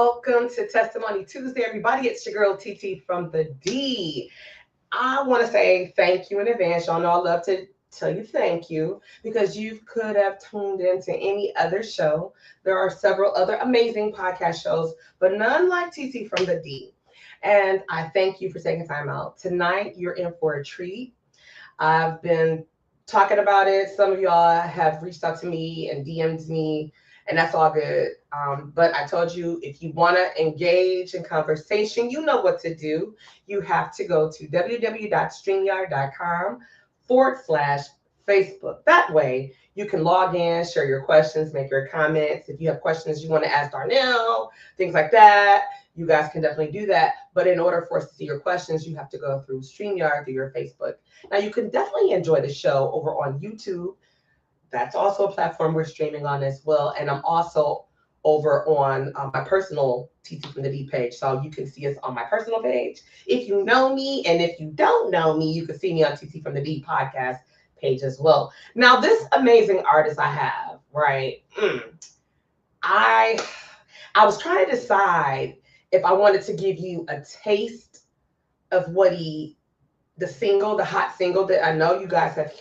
welcome to Testimony Tuesday, everybody. It's your girl TT from the D. I want to say thank you in advance. Y'all know I love to tell you thank you because you could have tuned into any other show. There are several other amazing podcast shows, but none like TT from the D. And I thank you for taking time out. Tonight, you're in for a treat. I've been talking about it. Some of y'all have reached out to me and DM'd me, and that's all good. But I told you if you want to engage in conversation, you know what to do. You have to go to www.streamyard.com/Facebook. That way, you can log in, share your questions, make your comments. If you have questions you want to ask Darnell, things like that, you guys can definitely do that. But in order for us to see your questions, you have to go through StreamYard through your Facebook. Now, you can definitely enjoy the show over on YouTube. That's also a platform we're streaming on as well. And I'm also over on my personal TT from the D page. So you can see us on my personal page if you know me. And if you don't know me, you can see me on TT from the D podcast page as well. Now, this amazing artist I have, right? I was trying to decide if I wanted to give you a taste of the hot single that I know you guys have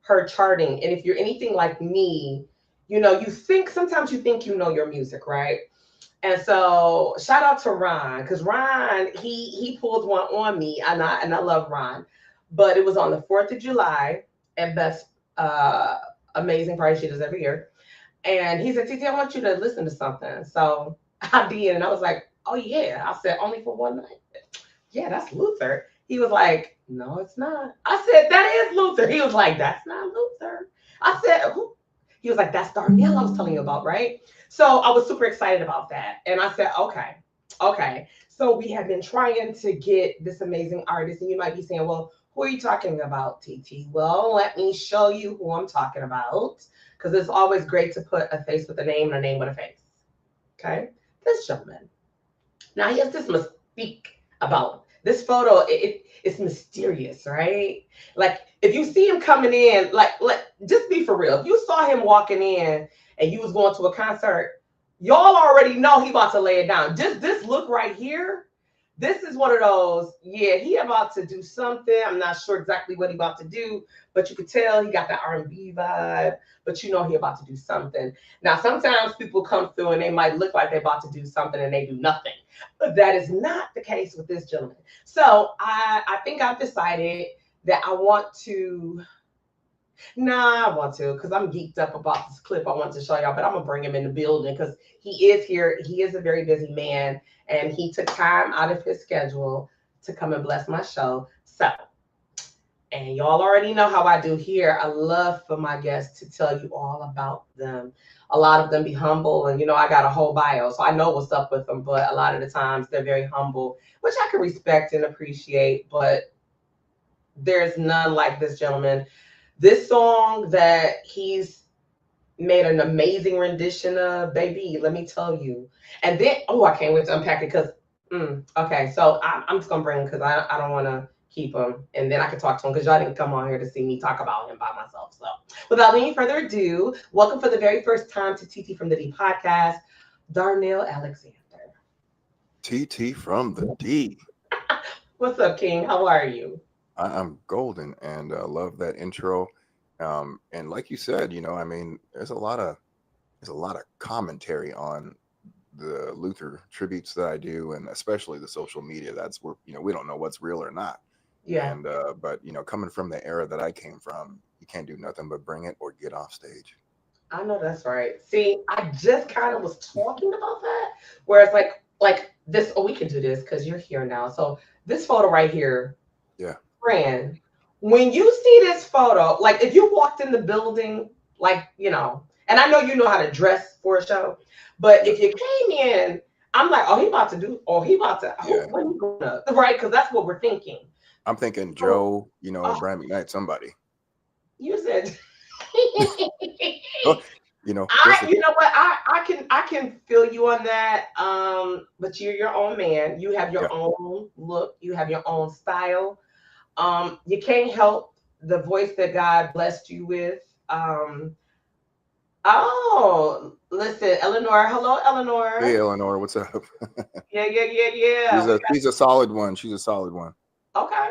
heard charting. And if you're anything like me, sometimes you think you know your music, right? And so shout out to Ron, because Ron, he pulled one on me, and I love Ron. But it was on the 4th of July at Best Amazing Price she does every year. And he said, TT, I want you to listen to something. So I did, and I was like, oh yeah. I said, only for one night. Yeah, that's Luther. He was like, no, it's not. I said, that is Luther. He was like, that's not Luther. I said, who? He was like, that's Darnell I was telling you about, right? So I was super excited about that. And I said, okay. So we have been trying to get this amazing artist. And you might be saying, well, who are you talking about, TT? Well, let me show you who I'm talking about. Because it's always great to put a face with a name and a name with a face. Okay? This gentleman. Now, he has this mystique about him. This photo, it's mysterious, right? Like, if you see him coming in, like, just be for real. If you saw him walking in and you was going to a concert, y'all already know he about to lay it down. Just this look right here, this is one of those, yeah, he about to do something. I'm not sure exactly what he about to do, but you could tell he got the R&B vibe, but you know he about to do something. Now, sometimes people come through and they might look like they about to do something and they do nothing. But that is not the case with this gentleman. So I think I've decided that I want to, because I'm geeked up about this clip I want to show y'all, but I'm going to bring him in the building because he is here. He is a very busy man, and he took time out of his schedule to come and bless my show. So, and y'all already know how I do here. I love for my guests to tell you all about them. A lot of them be humble, and I got a whole bio, so I know what's up with them, but a lot of the times they're very humble, which I can respect and appreciate, but there's none like this gentleman. This song that he's made an amazing rendition of, baby, let me tell you. And then, I can't wait to unpack it because, okay, so I'm just going to bring him because I don't want to keep him. And then I can talk to him because y'all didn't come on here to see me talk about him by myself. So without any further ado, welcome for the very first time to TT from the D podcast, Darnel Alexander. TT from the D. What's up, King? How are you? I'm golden, and love that intro. And like you said, there's a lot of commentary on the Luther tributes that I do, and especially the social media. That's where we don't know what's real or not. Yeah. And but coming from the era that I came from, you can't do nothing but bring it or get off stage. I know that's right. See, I just kind of was talking about that, where it's like this. Oh, we can do this because you're here now. So this photo right here. Yeah. Friend, when you see this photo, like if you walked in the building, and I know you know how to dress for a show, but if you came in, I'm like, what are you going to, right? Because that's what we're thinking. I'm thinking Joe, Brad McKnight, somebody. You said, what? I can feel you on that. But you're your own man. You have your own look. You have your own style. You can't help the voice that God blessed you with. Listen, Eleanor. Hello, Hey, Eleanor. Eleanor, what's up? Yeah. She's a solid one. She's a solid one. Okay.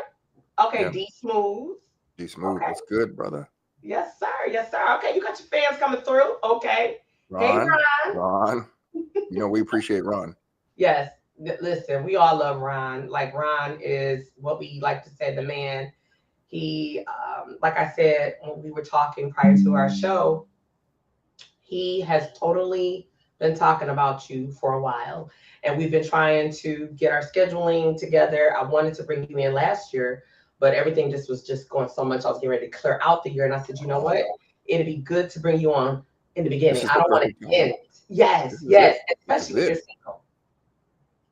Okay, Yeah, D Smooth. she's smooth. Okay. What's good, brother? Yes, sir. Yes, sir. Okay, you got your fans coming through. Okay. Hey, Ron, Ron. Ron. We appreciate Ron. Yes. Listen, we all love Ron. Like Ron is what we like to say, the man. He, like I said when we were talking prior to our show, he has totally been talking about you for a while, and we've been trying to get our scheduling together. I wanted to bring you in last year, but everything just was just going so much. I was getting ready to clear out the year, and I said, you know what? Oh, It'd be good to bring you on in the this beginning. is I the don't want perfect to time. end it. Yes, This is it. yes, This is especially when you're it. single.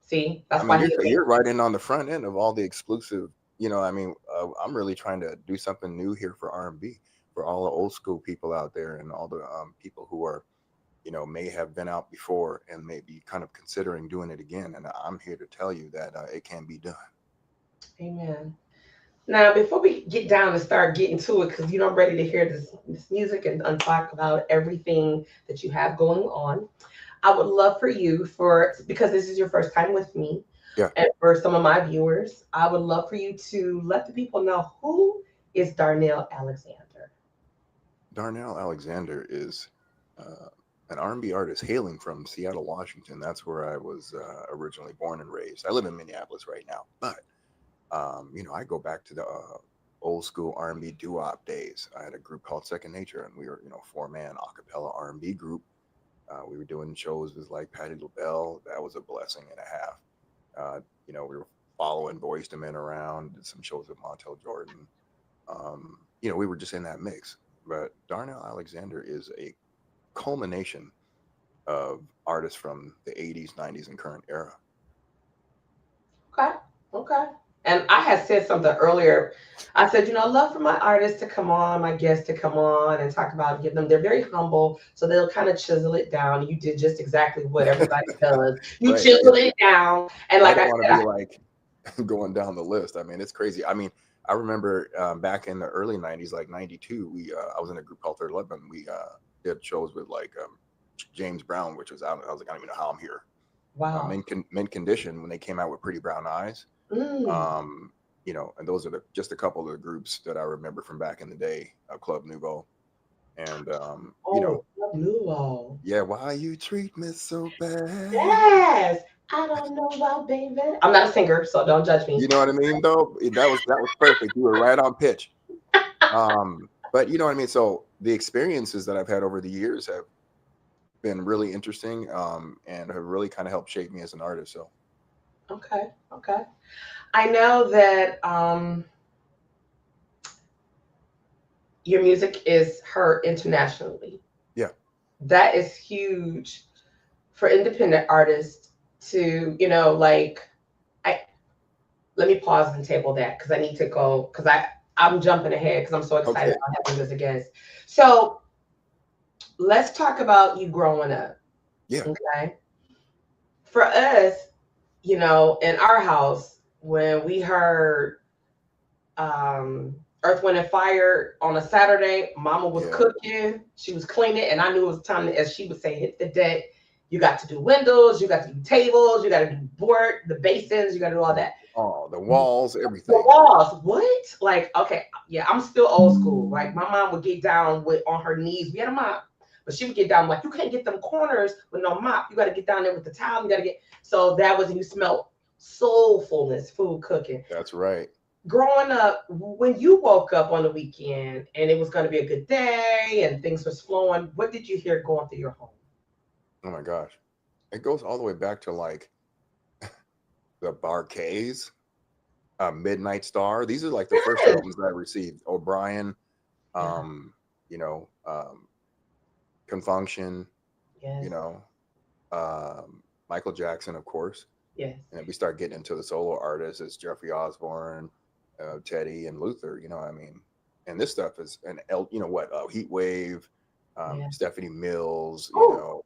See, I that's mean, why he made you're right in on the front end of all the exclusive. I'm really trying to do something new here for R&B for all the old school people out there and all the people who are, may have been out before and may be kind of considering doing it again. And I'm here to tell you that it can be done. Amen. Now, before we get down and start getting to it, because I'm ready to hear this music and talk about everything that you have going on, I would love for you because this is your first time with me, Yeah. and for some of my viewers, I would love for you to let the people know who is Darnel Alexander. Darnell Alexander is an R&B artist hailing from Seattle, Washington. That's where I was originally born and raised. I live in Minneapolis right now, but I go back to the old school R&B doo-wop days. I had a group called Second Nature, and we were, four-man a cappella R&B group. We were doing shows with like Patti LaBelle. That was a blessing and a half. We were following Boyz II Men around, did some shows with Montel Jordan. We were just in that mix. But Darnell Alexander is a culmination of artists from the 80s, 90s, and current era. Okay, okay. And I had said something earlier. I said, I love for my artists to come on, my guests to come on and talk about, give them, they're very humble, so they'll kind of chisel it down. You did just exactly what everybody does. You Right. chisel it down. And I like I didn't want to said, be like going down the list. I mean, it's crazy. I mean, I remember back in the early 90s, like 92, I was in a group called Third Eleven. We did shows with like James Brown, which was out. I was like, I don't even know how I'm here. wow. Mint Condition, when they came out with Pretty Brown Eyes. Mm. And those are just a couple of the groups that I remember from back in the day, Club Nouveau. And, Oh, Club Nouveau. yeah, why you treat me so bad? Yes. I don't know about baby. I'm not a singer, so don't judge me. You know what I mean, though? That was perfect. You were right on pitch. But you know what I mean? So the experiences that I've had over the years have been really interesting, and have really kind of helped shape me as an artist. So Okay, okay. I know that your music is heard internationally. yeah, That is huge for independent artists to, like I let me pause and table that because I need to go because I'm jumping ahead because I'm so excited okay, about having this as a guest. So let's talk about you growing up. yeah, Okay. For us, in our house, when we heard Earth, Wind, and Fire on a Saturday. Mama was yeah. cooking, she was cleaning, and I knew it was time to, as she would say, hit the deck. You got to do windows, you got to do tables, you got to do board, the basins, you got to do all that. Oh, the walls, The everything. walls, what? Like, okay, yeah, I'm still old school. Like, my mom would get down with on her knees. We had a mop, but she would get down like, you can't get them corners with no mop. You got to get down there with the towel. You got to get. So that was, you smelled soulfulness, food cooking. That's right. Growing up, when you woke up on the weekend and it was going to be a good day and things was flowing, what did you hear going through your home? Oh my gosh, it goes all the way back to like the Barkays, Midnight Star. These are like the first Yes. albums that I received. O'Brien, Yeah. you know, Confunction, Yes. you know, Michael Jackson, of course. Yes. And then we start getting into the solo artists. It's Jeffrey Osborne, Teddy, and Luther. You know, I mean, and this stuff is Heat Wave, Yeah. Stephanie Mills, Oh,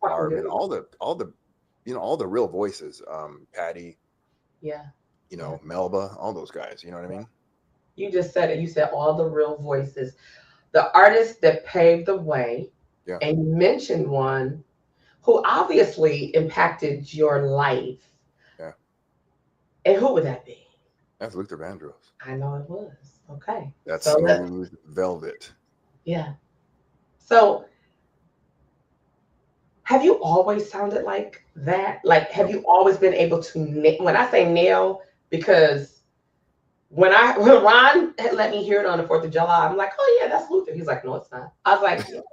Marvin, all the real voices, Patty, yeah. Yeah. Melba, all those guys. You know what I mean? You just said it. You said all the real voices, the artists that paved the way. Yeah. and you mentioned one who obviously impacted your life. Yeah. And who would that be? That's Luther Vandross. I know it was. Okay. That's So let's, Smooth Velvet. yeah. So have you always sounded like that? Like, have Nope. you always been able to, when I say nail, because when Ron had let me hear it on the 4th of July, I'm like, oh yeah, that's Luther. He's like, no, it's not. I was like, yes.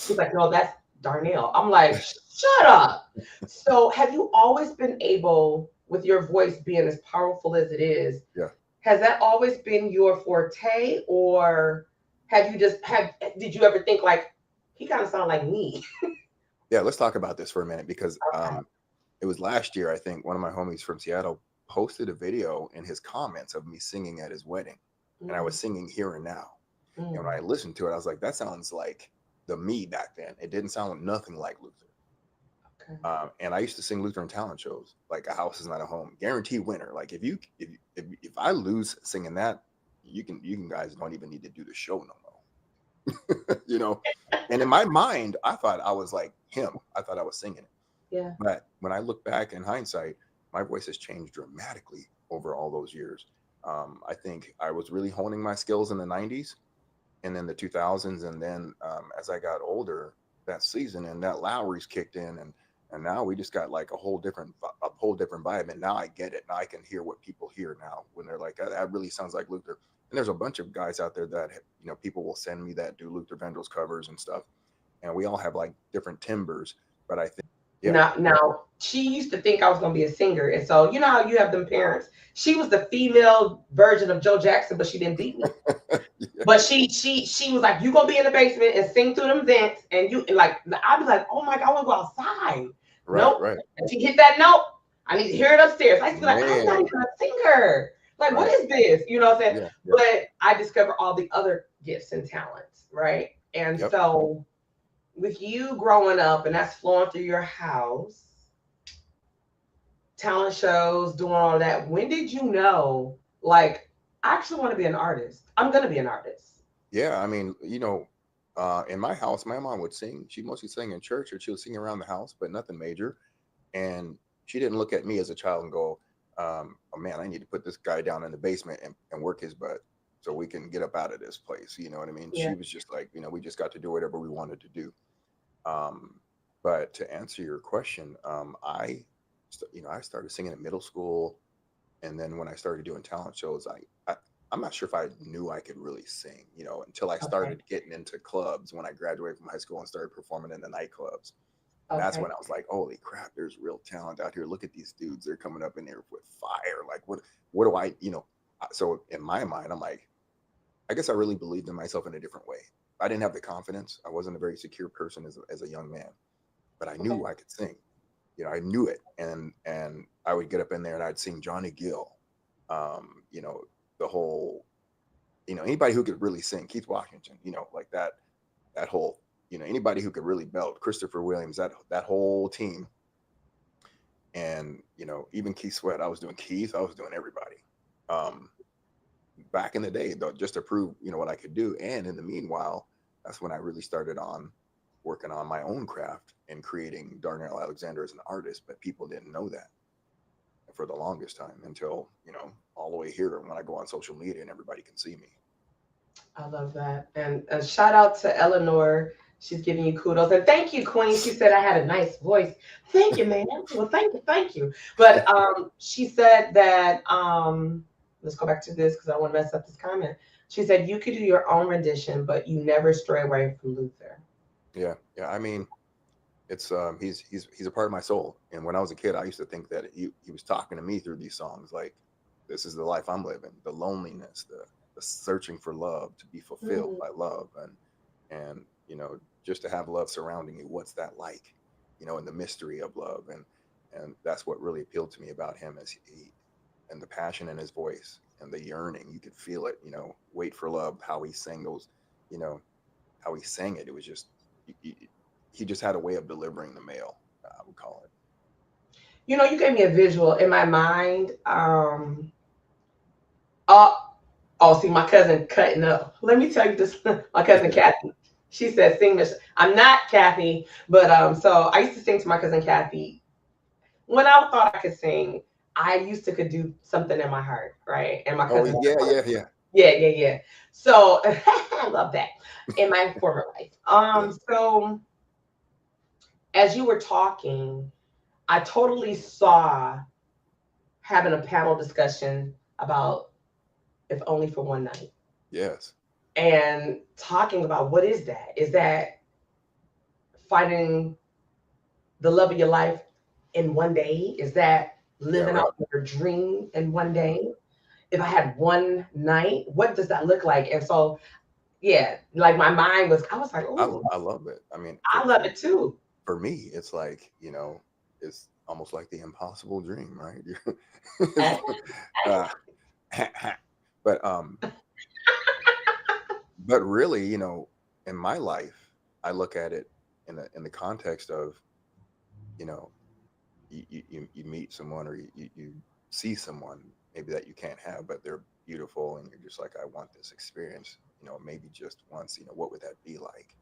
He's like, no, that's Darnell. I'm like, shut up. So have you always been able, with your voice being as powerful as it is, Yeah. has that always been your forte, or have you just have did you ever think like he kind of sound like me? Yeah. Let's talk about this for a minute because Okay. it was last year. I think one of my homies from Seattle posted a video in his comments of me singing at his wedding, and I was Mm, singing Here and Now. And when mm, I listened to it, I was like, that sounds like the me back then. It didn't sound nothing like Luther. okay. And I used to sing Lutheran talent shows, like A House Is Not a Home, guaranteed winner. Like if I lose singing that, you can guys don't even need to do the show no more. You know. And in my mind, I thought I was like him. I thought I was singing it. Yeah. But when I look back in hindsight, my voice has changed dramatically over all those years. I think I was really honing my skills in the '90s and then the 2000s, and then as I got older, that season and that Lowry's kicked in, and now we just got like a whole different vibe. And now I get it. Now I can hear what people hear now when they're like, that really sounds like Luther. And there's a bunch of guys out there that people will send me that do Luther Vandross covers and stuff, and we all have like different timbers. But I think, yeah, Now she used to think I was gonna be a singer, and so you know how you have them parents. She was the female version of Joe Jackson, but she didn't beat me. yeah, But she was like, you gonna be in the basement and sing through them vents, and you and like I'd be like, oh my god, I wanna go outside. right, Nope. right, And she hit that note. I need to hear it upstairs. I used to be like, I'm not man, even a singer. Like, what right, is this? You know what I'm saying? yeah, yeah, But I discovered all the other gifts and talents, right? And yep. so with you growing up and that's flowing through your house, talent shows, doing all that, when did you know, like, I actually want to be an artist? I'm gonna be an artist. Yeah, I mean, in my house, my mom would sing. She mostly sang in church, or she would sing around the house, but nothing major. And she didn't look at me as a child and go, "Oh man, I need to put this guy down in the basement and work his butt so we can get up out of this place." You know what I mean? Yeah. She was just like, we just got to do whatever we wanted to do. Um, but to answer your question, I started singing in middle school, and then when I started doing talent shows, I'm not sure if I knew I could really sing, until I Okay. started getting into clubs when I graduated from high school and started performing in the nightclubs. And that's Okay. when I was like, holy crap, there's real talent out here. Look at these dudes. They're coming up in there with fire. Like, what do so in my mind, I'm like, I guess I really believed in myself in a different way. I didn't have the confidence. I wasn't a very secure person as a young man, but I Okay. knew I could sing. I knew it. And I would get up in there and I'd sing Johnny Gill, um, you know, the whole, anybody who could really sing, Keith Washington, like that whole, anybody who could really belt, Christopher Williams, that whole team. And, even Keith Sweat, I was doing Keith, I was doing everybody. Um, Back in the day, though, just to prove, what I could do. And in the meanwhile, that's when I really started on working on my own craft and creating Darnel Alexander as an artist, but people didn't know that for the longest time until, all the way here when I go on social media and everybody can see me. I love that. And a shout out to Eleanor. She's giving you kudos. And thank you, Queen. She said I had a nice voice. Thank you, man. Well, thank you. But she said that let's go back to this because I don't want to mess up this comment. She said you could do your own rendition, but you never stray away from Luther. Yeah. Yeah. I mean, it's he's a part of my soul. And when I was a kid, I used to think that he was talking to me through these songs. Like, this is the life I'm living, the loneliness, the searching for love, to be fulfilled Mm, by love, and just to have love surrounding you. What's that like? And the mystery of love, and that's what really appealed to me about him, is he and the passion in his voice and the yearning. You could feel it. Wait for love. How he sang those, you know, how he sang it. It was just he just had a way of delivering the mail. I would call it. You know, you gave me a visual in my mind. Oh, oh, see, my cousin cutting up. Let me tell you this. My cousin Kathy. She said, "Sing, Miss." I'm not Kathy, but so I used to sing to my cousin Kathy. When I thought I could sing, I used to could do something in my heart, right? And my Oh cousin, yeah, yeah, yeah, yeah, yeah, yeah. So I love that in my former life. yeah. So as you were talking, I totally saw having a panel discussion about if only for one night Yes. and talking about what is that? Is that finding the love of your life in one day? Is that Yeah. living Right. out your dream in one day? Mhm. If I had one night, what does that look like? And so, yeah, like my mind was, I was like, oh, I love it. I mean, I love it too. for me, it's like, it's almost like the impossible dream, right? Eh, uh, but really, in my life, I look at it in the context of, you know, you meet someone, or you see someone maybe that you can't have, but they're beautiful, and you're just like, I want this experience, maybe just once. What would that be like?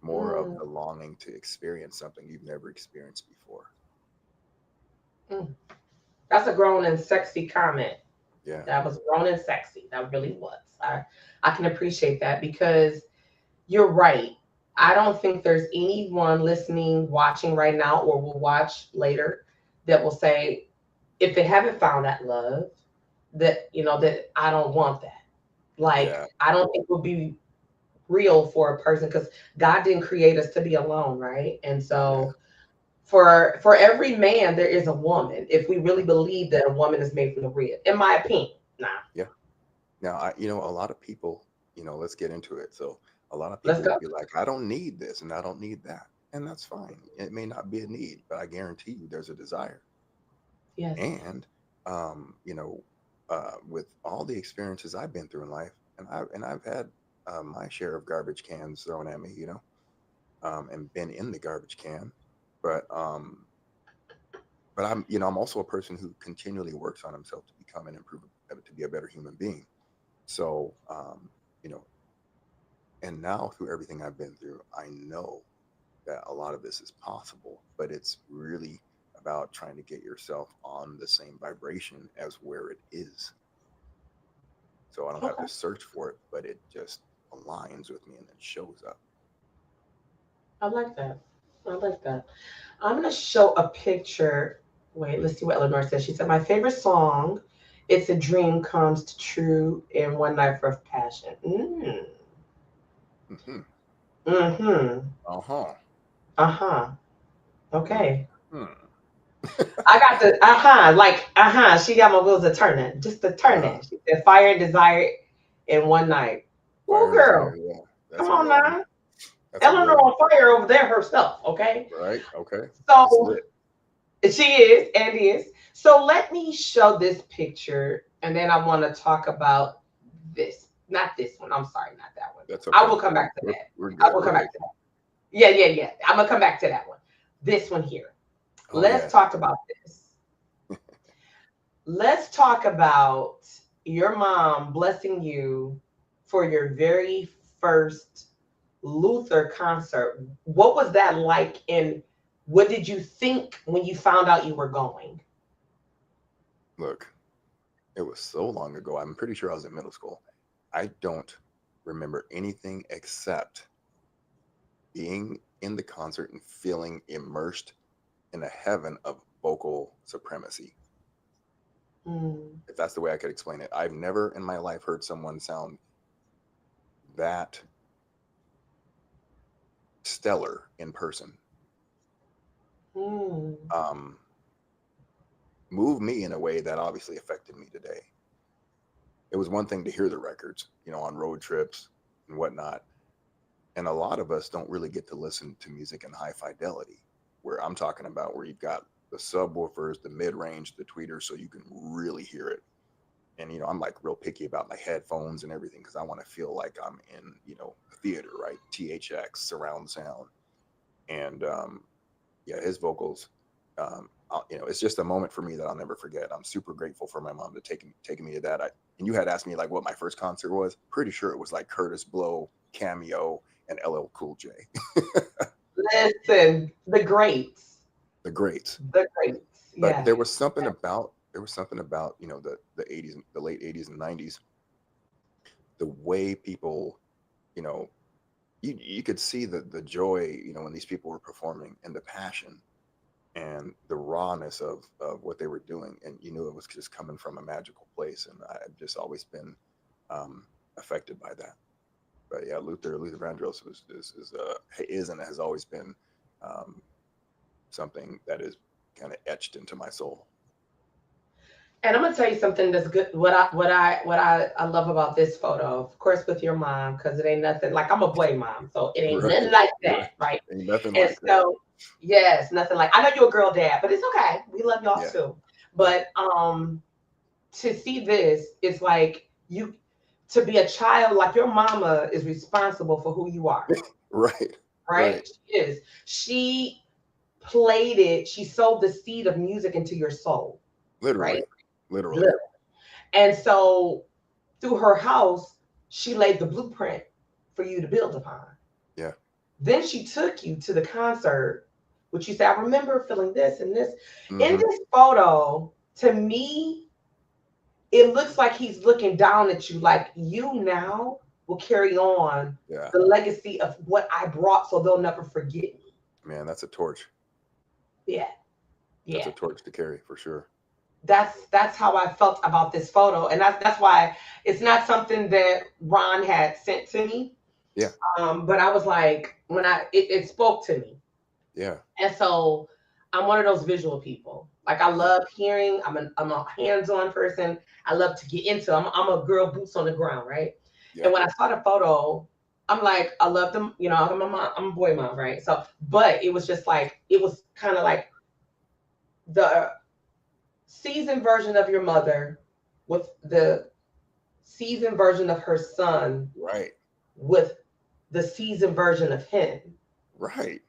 More of mm, the longing to experience something you've never experienced before. mm. That's a grown and sexy comment. Yeah. That was grown and sexy. That really was. I can appreciate that because you're right. I don't think there's anyone listening, watching right now, or will watch later that will say, if they haven't found that love, that, that I don't want that. Like, Yeah. I don't think it would be real for a person because God didn't create us to be alone, right? And Yeah. so for every man there is a woman. If we really believe that a woman is made from the rib, in my opinion. Nah, Yeah. Now, a lot of people, let's get into it. So, a lot of let's people will go. be like, I don't need this and I don't need that. And that's fine. It may not be a need, but I guarantee you there's a desire. Yes. And, with all the experiences I've been through in life, and I've had my share of garbage cans thrown at me, and been in the garbage can. But, I'm also a person who continually works on himself to become and improve, to be a better human being. So, you know, and now through everything I've been through, I know that a lot of this is possible, but it's really about trying to get yourself on the same vibration as where it is. So I don't have Okay. to search for it, but it just aligns with me and then shows up. I like that. I like that. I'm gonna show a picture. Wait, let's see what Eleanor says. She said, my favorite song, It's a Dream Comes to True in One Night for Passion. Mm. Hmm. Mm-hmm. Uh-huh. Uh-huh. Okay. Hmm. I got the like she got my wheels a turning, just a Uh-huh. turning. She said, fire and desire in one night. Ooh, Fire and girl, desire. Yeah. come That's a on real one. now. That's a Eleanor real one. on fire over there herself, okay? Right? Okay. It's So lit. she is and is. So let me show this picture and then I want to talk about this. Not this one. I'm sorry, not that one. That's I okay. will come back to that. We're I good. will We're come good. back to that. Yeah, yeah, yeah. I'm gonna come back to that one. This one here. Oh Let's yeah. talk about this. Let's talk about your mom blessing you for your very first Luther concert. What was that like? And what did you think when you found out you were going? Look, it was so long ago. I'm pretty sure I was in middle school. I don't remember anything except being in the concert and feeling immersed in a heaven of vocal supremacy. Mm, If that's the way I could explain it. I've never in my life heard someone sound that stellar in person. mm, Um, Moved me in a way that obviously affected me today. It was one thing to hear the records, on road trips and whatnot. And a lot of us don't really get to listen to music in high fidelity, where I'm talking about where you've got the subwoofers, the mid range, the tweeters, so you can really hear it. And I'm like real picky about my headphones and everything because I want to feel like I'm in a theater, right? THX surround sound. And yeah, his vocals, it's just a moment for me that I'll never forget. I'm super grateful for my mom to taking me to that. And you had asked me like what my first concert was. Pretty sure it was like Curtis Blow, Cameo, and LL Cool J. Listen, the greats, The greats. the greats. But Yeah. there was something about, the 80s, the late 80s and 90s, the way people, you know, you could see the joy, when these people were performing, and the passion and the rawness of what they were doing, and you knew it was just coming from a magical place, and I've just always been affected by that. But yeah, Luther Vandross is and has always been um, something that is kind of etched into my soul. And I'm gonna tell you something that's good. I love about this photo, of course, with your mom, because it ain't nothing like I'm a boy mom, so it ain't Right, nothing like right. that, right? Ain't nothing And like that. so, yes, nothing like. I know you're a girl dad, but it's okay. We love y'all Yeah, too. yeah, But to see this, it's like you to be a child, like your mama is responsible for who you are, right, right. right? She is. She played it. She sowed the seed of music into your soul, right? Literally, literally. And so through her house, she laid the blueprint for you to build upon. Yeah. Then she took you to the concert, which you said, I remember feeling this and this. In Hmm. this photo, to me, it looks like he's looking down at you, like you now will carry on Yeah, the legacy of what I brought so they'll never forget me. man, that's a torch. Yeah, That's yeah. a torch to carry for sure. That's how I felt about this photo. And that's why it's not something that Ron had sent to me. Yeah, But I was like, it spoke to me. yeah, And so I'm one of those visual people. Like I yeah, love hearing. I'm a hands-on person. I love to get into. I'm a girl boots on the ground, right? yeah. And when I saw the photo, I'm like, I love them. I'm a mom, I'm a boy mom, right? So, but it was just like it was kind of like the seasoned version of your mother with the seasoned version of her son Right, with the seasoned version of him. right.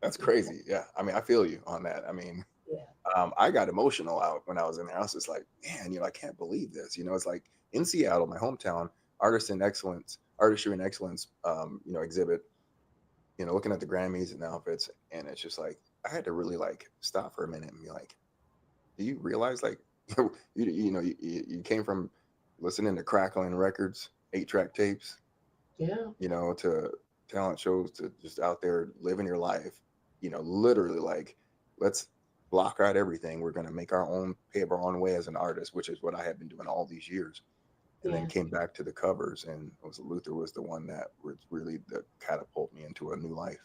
That's crazy. Yeah, I mean, I feel you on that. I mean, Yeah. I got emotional out when I was in there. I was just like, man, I can't believe this. It's like in Seattle, my hometown, artistry and excellence, exhibit. Looking at the Grammys and the outfits, and it's just like I had to really like stop for a minute and be like, do you realize like you came from listening to crackling records, 8-track tapes, Yeah. to talent shows, to just out there living your life, literally like, let's block out everything. We're going to make our own, pave our own way as an artist, which is what I had been doing all these years. And then Yeah. came back to the covers, and Luther was the one that was really the catapult me into a new life.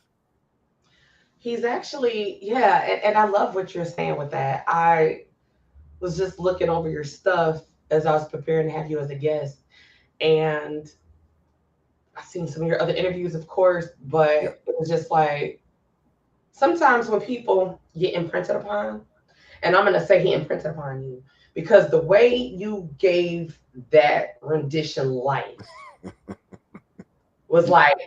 He's actually, yeah, and I love what you're saying with that. I was just looking over your stuff as I was preparing to have you as a guest, and I've seen some of your other interviews, of course, but Yeah. it was just like sometimes when people get imprinted upon, and I'm gonna say he imprinted upon you because the way you gave that rendition life was like,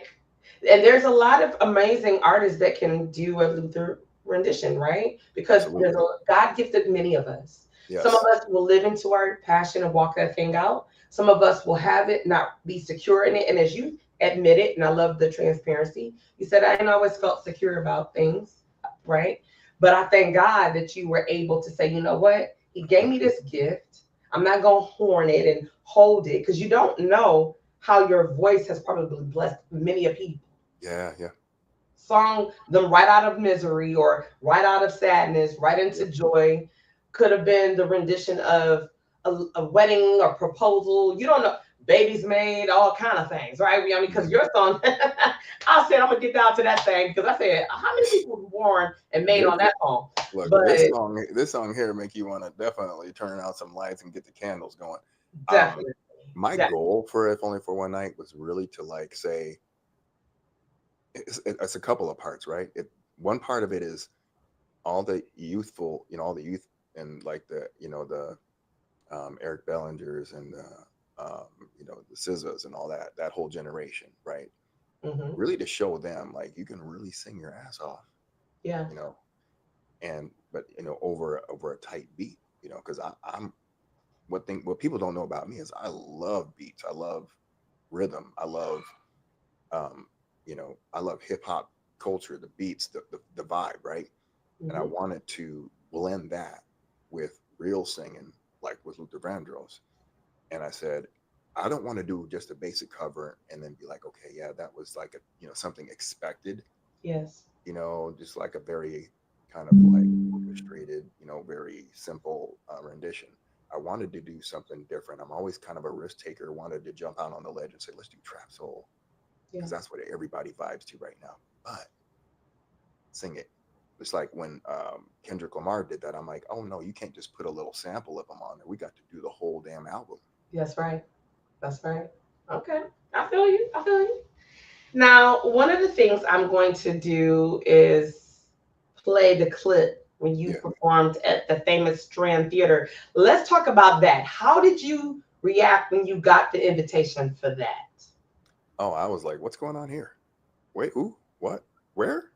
and there's a lot of amazing artists that can do a Luther rendition, right? Because there's Absolutely. a God gifted many of us. Some of Yes. us will live into our passion and walk that thing out. Some of us will have it, not be secure in it. And as you admit it, and I love the transparency, you said I ain't always felt secure about things, right? But I thank God that you were able to say, you know what? He gave me this gift. I'm not gonna horn it and hold it because you don't know how your voice has probably blessed many a people, Yeah, yeah, sung them right out of misery or right out of sadness, right into yeah. joy. Could have been the rendition of a wedding or proposal. You don't know. Babies made, all kind of things, right? I mean, because Mhm. your song, I said I'm gonna get down to that thing because I said how many people were born and made on This that song, Look, but this song here make you want to definitely turn out some lights and get the candles going. Um, definitely, my definitely, goal for If Only for One Night was really to like say it's a couple of parts, right? One part of it is all the youth, and like the Eric Bellingers and the SZAs and all that whole generation, right? hmm, Really to show them like you can really sing your ass off, yeah, you know, and but over a tight beat, because I'm what people don't know about me is I love beats, I love rhythm, I love um you know, I love hip hop culture, the beats, the vibe, right? And I Mhm. wanted to blend that with real singing, like with Luther Vandross. And I said, I don't want to do just a basic cover and then be like, okay, yeah, that was like a, you know, something expected, Yes. you know, just like a very kind of like orchestrated, you know, very simple rendition. I wanted to do something different. I'm always kind of a risk taker, wanted to jump out on the ledge and say, let's do trap soul, because Yes. that's what everybody vibes to right now. But sing it. It's like when Kendrick Lamar did that. I'm like, oh no, you can't just put a little sample of them on there. We got to do the whole damn album. That's right. That's right. Okay. I feel you. I feel you. Now, one of the things I'm going to do is play the clip when you Yeah. performed at the famous Strand Theater. Let's talk about that. How did you react when you got the invitation for that? Oh, I was like, what's going on here? Wait, who? What? Where?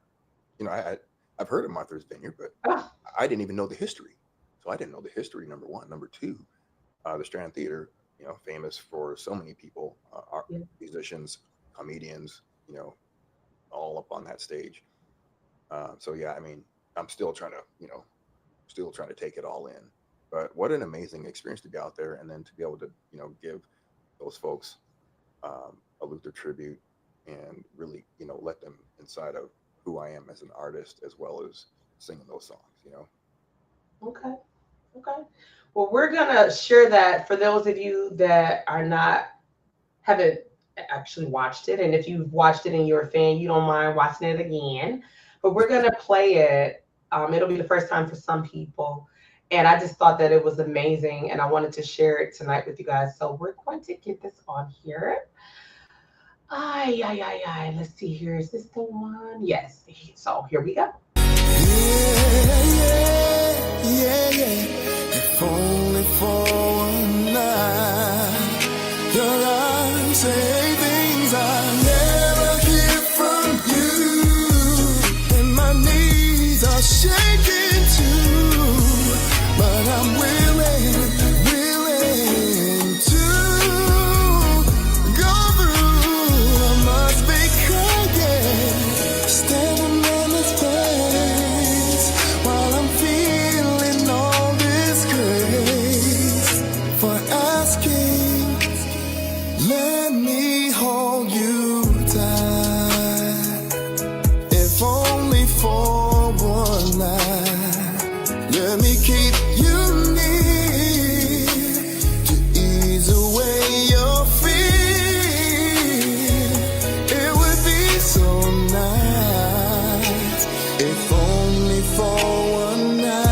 You know, I've heard of Martha's Vineyard, but Ah, I didn't even know the history. So I didn't know the history. Number one. Number two, the Strand Theater, you know, famous for so many people, art, yeah. musicians, comedians, you know, all up on that stage. So yeah, I mean, I'm still trying to, you know, still trying to take it all in. But what an amazing experience to be out there and then to be able to, you know, give those folks a Luther tribute and really, you know, let them inside of who I am as an artist as well as singing those songs, you know. Okay. Okay. Well, we're gonna share that for those of you that are not haven't actually watched it, and if you've watched it and you're a fan, you don't mind watching it again. But we're gonna play it. It'll be the first time for some people, and I just thought that it was amazing, and I wanted to share it tonight with you guys. So we're going to get this on here. Ay, ay, ay, ay. Let's see here. Is this the one? Yes. So here we go. Yeah. If only for one night, your eyes say things I never hear from you, and my knees are shaking too, but I'm willing to go through. I must be crying, standing in this place while I'm feeling all this grace for asking. Let me hold you tight, if only for one night. Let me keep you near to ease away your fear. It would be so nice if only for one night.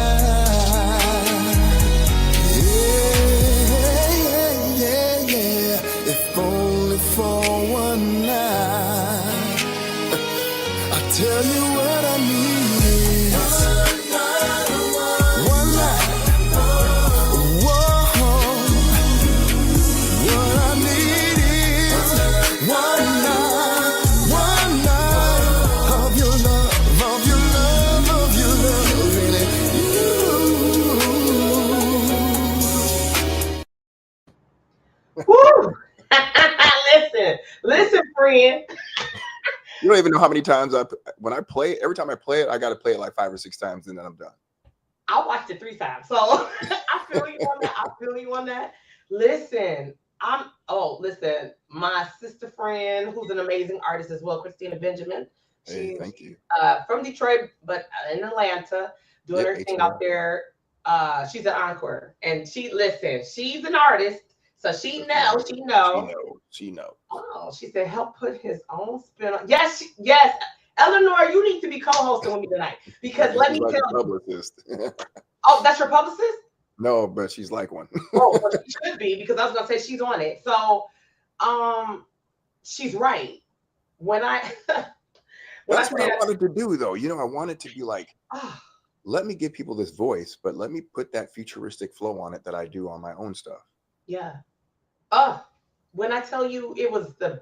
Yeah. If only for one night. I tell you what I need is one night. Whoa. What I need is one night of your love, of your love, of your love, really. Woo! Listen, friend. You don't even know how many times when I play it, every time I play it, I got to play it like 5 or 6 times and then I'm done. I watched it 3 times, so I feel you on that. I feel you on that. Listen, listen, my sister friend, who's an amazing artist as well, Christina Benjamin. Hey, She's thank you. from Detroit, but in Atlanta, doing Yep, her thing ATL. out there. She's an encore, and she's an artist, so she knows. She knows. Oh, she said, help put his own spin on. Yes, yes. Eleanor, you need to be co-hosting with me tonight because Yeah, let she's me like tell a you. publicist. Oh, that's your publicist? No, but she's like one. Oh, well, she should be because I was gonna say she's on it. So, she's right. When I when I That's what I say wanted to do, though. You know, I wanted to be like, oh, let me give people this voice, but let me put that futuristic flow on it that I do on my own stuff. yeah, when I tell you it was the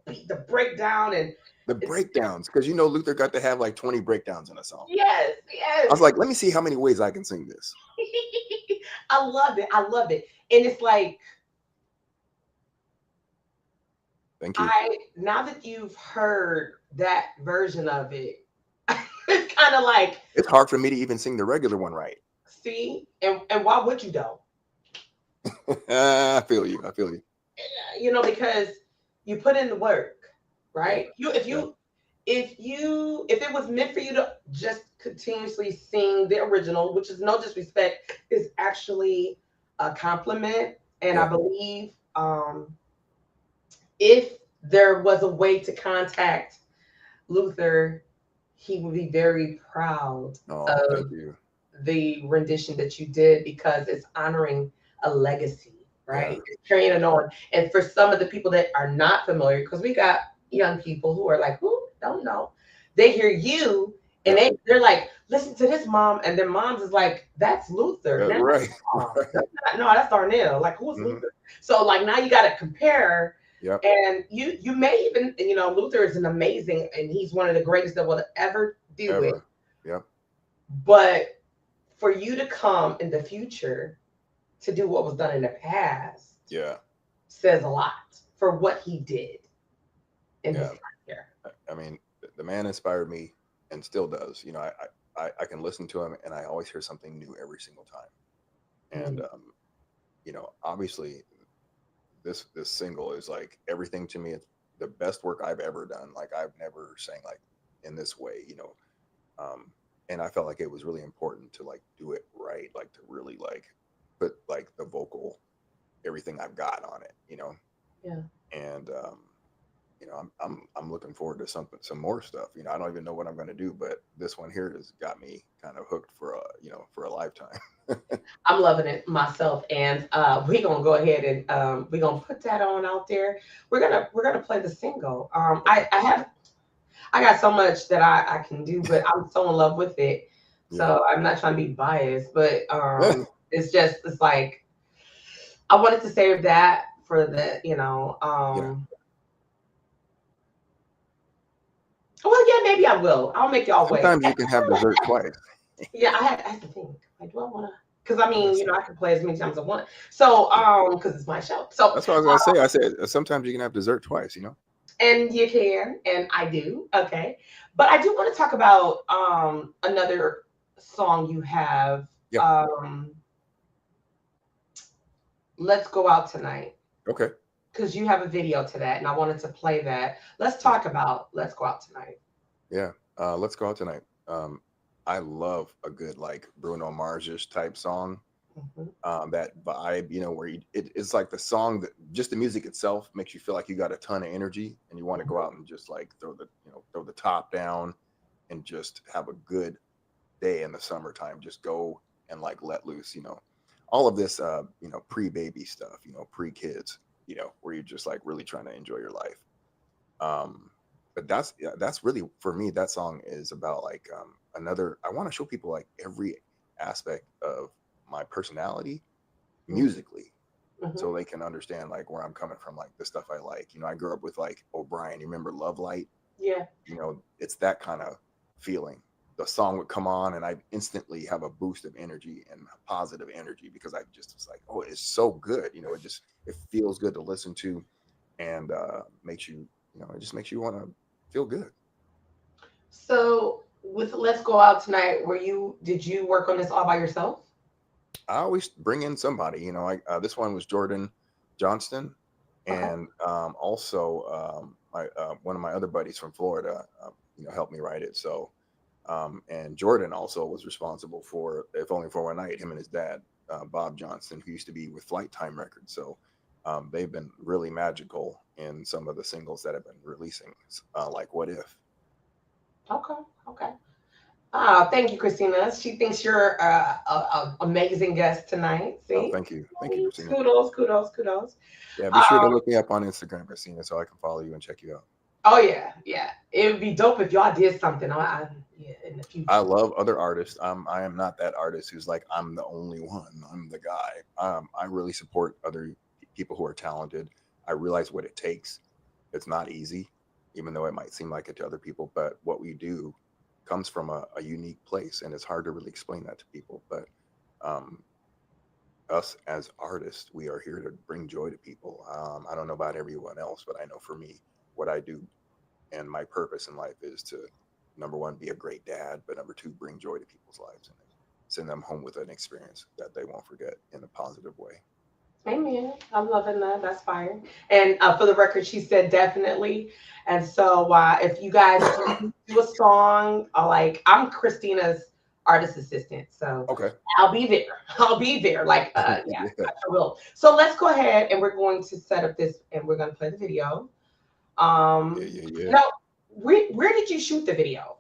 beat, the breakdown, and The it's breakdowns, because you know Luther got to have like 20 breakdowns in a song. yes, I was like, let me see how many ways I can sing this. I love it. I love it, and it's like Thank you. Now that you've heard that version of it, it's kind of like, It's hard for me to even sing the regular one right. see, and why would you though? I feel you. I feel you. Because you put in the work, Yeah. right? Yeah. If it was meant for you to just continuously sing the original, which is no disrespect, is actually a compliment. And I Yeah. believe if there was a way to contact Luther, he would be very proud Oh, thank of you. the rendition that you did because it's honoring a legacy, Yeah. right? It's carrying it on. And for some of the people that are not familiar, because we got young people who are like, who don't know, they hear you and Yeah. they're like, listen to this, mom. And their moms is like, that's Luther. And they're like, Right. oh, Right. that's not, no, that's Darnell. Like, who's Hmm. Luther? So like now you got to compare. Yep. And you may even, Luther is an amazing, and he's one of the greatest that will ever do it. Ever. Yep. But for you to come in the future to do what was done in the past Yeah. says a lot for what he did in his Yeah. time here. I mean, the man inspired me and still does. I can listen to him and I always hear something new every single time. And obviously this single is like everything to me. It's the best work I've ever done. Like I've never sang like in this way. And I felt like it was really important to like do it right, like to really like put like the vocal everything I've got on it. Yeah. And I'm looking forward to some more stuff. I don't even know what I'm going to do, but this one here has got me kind of hooked for a lifetime. I'm loving it myself, and we're gonna go ahead and we're gonna put that on out there. We're gonna play the single. I got so much that I can do, but I'm so in love with it. Yeah. So I'm not trying to be biased, but it's like I wanted to save that for the Yeah. Well, yeah, maybe I will. I'll make y'all wait. Sometimes you can have dessert twice. Yeah, I have to think. Like, do I want to? Because I mean, Yes. I can play as many times as I want. So, because it's my show. So, That's what I was gonna say. I said sometimes you can have dessert twice. and you can, and I do. Okay, but I do want to talk about another song you have. Yeah. Let's Go Out Tonight. Okay. Because you have a video to that, and I wanted to play that. Let's talk about Let's Go Out Tonight. Yeah. Let's Go Out Tonight. I love a good like Bruno Mars-ish type song. Mm-hmm. That vibe, where it's like the song that just the music itself makes you feel like you got a ton of energy and you want to go out and just like throw the top down and just have a good day in the summertime. Just go and like let loose, all of this, pre-baby stuff, pre-kids, where you're just like really trying to enjoy your life. But that's really for me. That song is about like I want to show people like every aspect of my personality musically, Mm-hmm. so they can understand like where I'm coming from, like the stuff I like. I grew up with like O'Brien. You remember Love Light? Yeah. It's that kind of feeling. The song would come on and I instantly have a boost of energy and positive energy because I just was like, oh, it's so good. It feels good to listen to, and makes you, it just makes you want to feel good. So with Let's Go Out Tonight, did you work on this all by yourself? I always bring in somebody. This one was Jordan Johnston, and also one of my other buddies from Florida, helped me write it. So, and Jordan also was responsible for If Only for One Night. Him and his dad, Bob Johnston, who used to be with Flight Time Records. So, they've been really magical in some of the singles that have been releasing, like What If. Okay. Thank you, Christina. She thinks you're a amazing guest tonight. See? Oh, thank you, Christina. Kudos. Yeah, be sure to look me up on Instagram, Christina, so I can follow you and check you out. Oh yeah. It would be dope if y'all did something. In the future. I love other artists. I am not that artist who's like I'm the only one. I'm the guy. I really support other people who are talented. I realize what it takes. It's not easy, even though it might seem like it to other people. But what we do comes from a unique place, and it's hard to really explain that to people. But us as artists, we are here to bring joy to people. I don't know about everyone else, but I know for me, what I do and my purpose in life is to, number one, be a great dad, but number two, bring joy to people's lives and send them home with an experience that they won't forget in a positive way. Amen. I'm loving that. That's fire. And for the record, she said definitely. And so if you guys do a song, like I'm Christina's artist assistant, so Okay. I'll be there. I'll be there. Like, yeah, I will. So let's go ahead and we're going to set up this, and we're going to play the video. Yeah. Now, where did you shoot the video?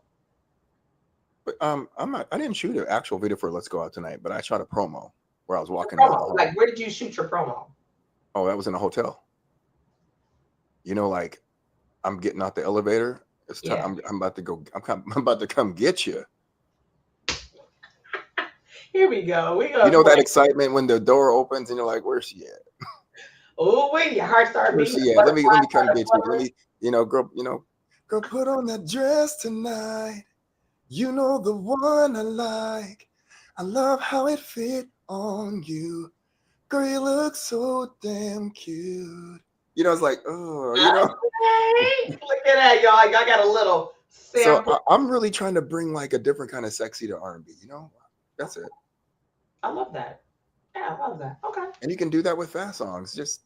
But I didn't shoot an actual video for Let's Go Out Tonight, but I shot a promo where I was walking down the hall. Like, where did you shoot your promo? Oh, that was in a hotel. You know, like I'm getting out the elevator. It's time. I'm about to go. I'm about to come get you. Here we go. You know that excitement when the door opens and you're like, "Where's she at?" Oh, wait, your heart started beating. Where's she at? Let me come get you. Let me, girl, put on that dress tonight. You know the one I like. I love how it fit on you. Girl, you look so damn cute. You know, it's like, oh, you know. Okay. Look at that, y'all. I got a little sample. So I'm really trying to bring like a different kind of sexy to R&B, you know? That's it. I love that. Yeah, I love that. Okay. And you can do that with fast songs. Just,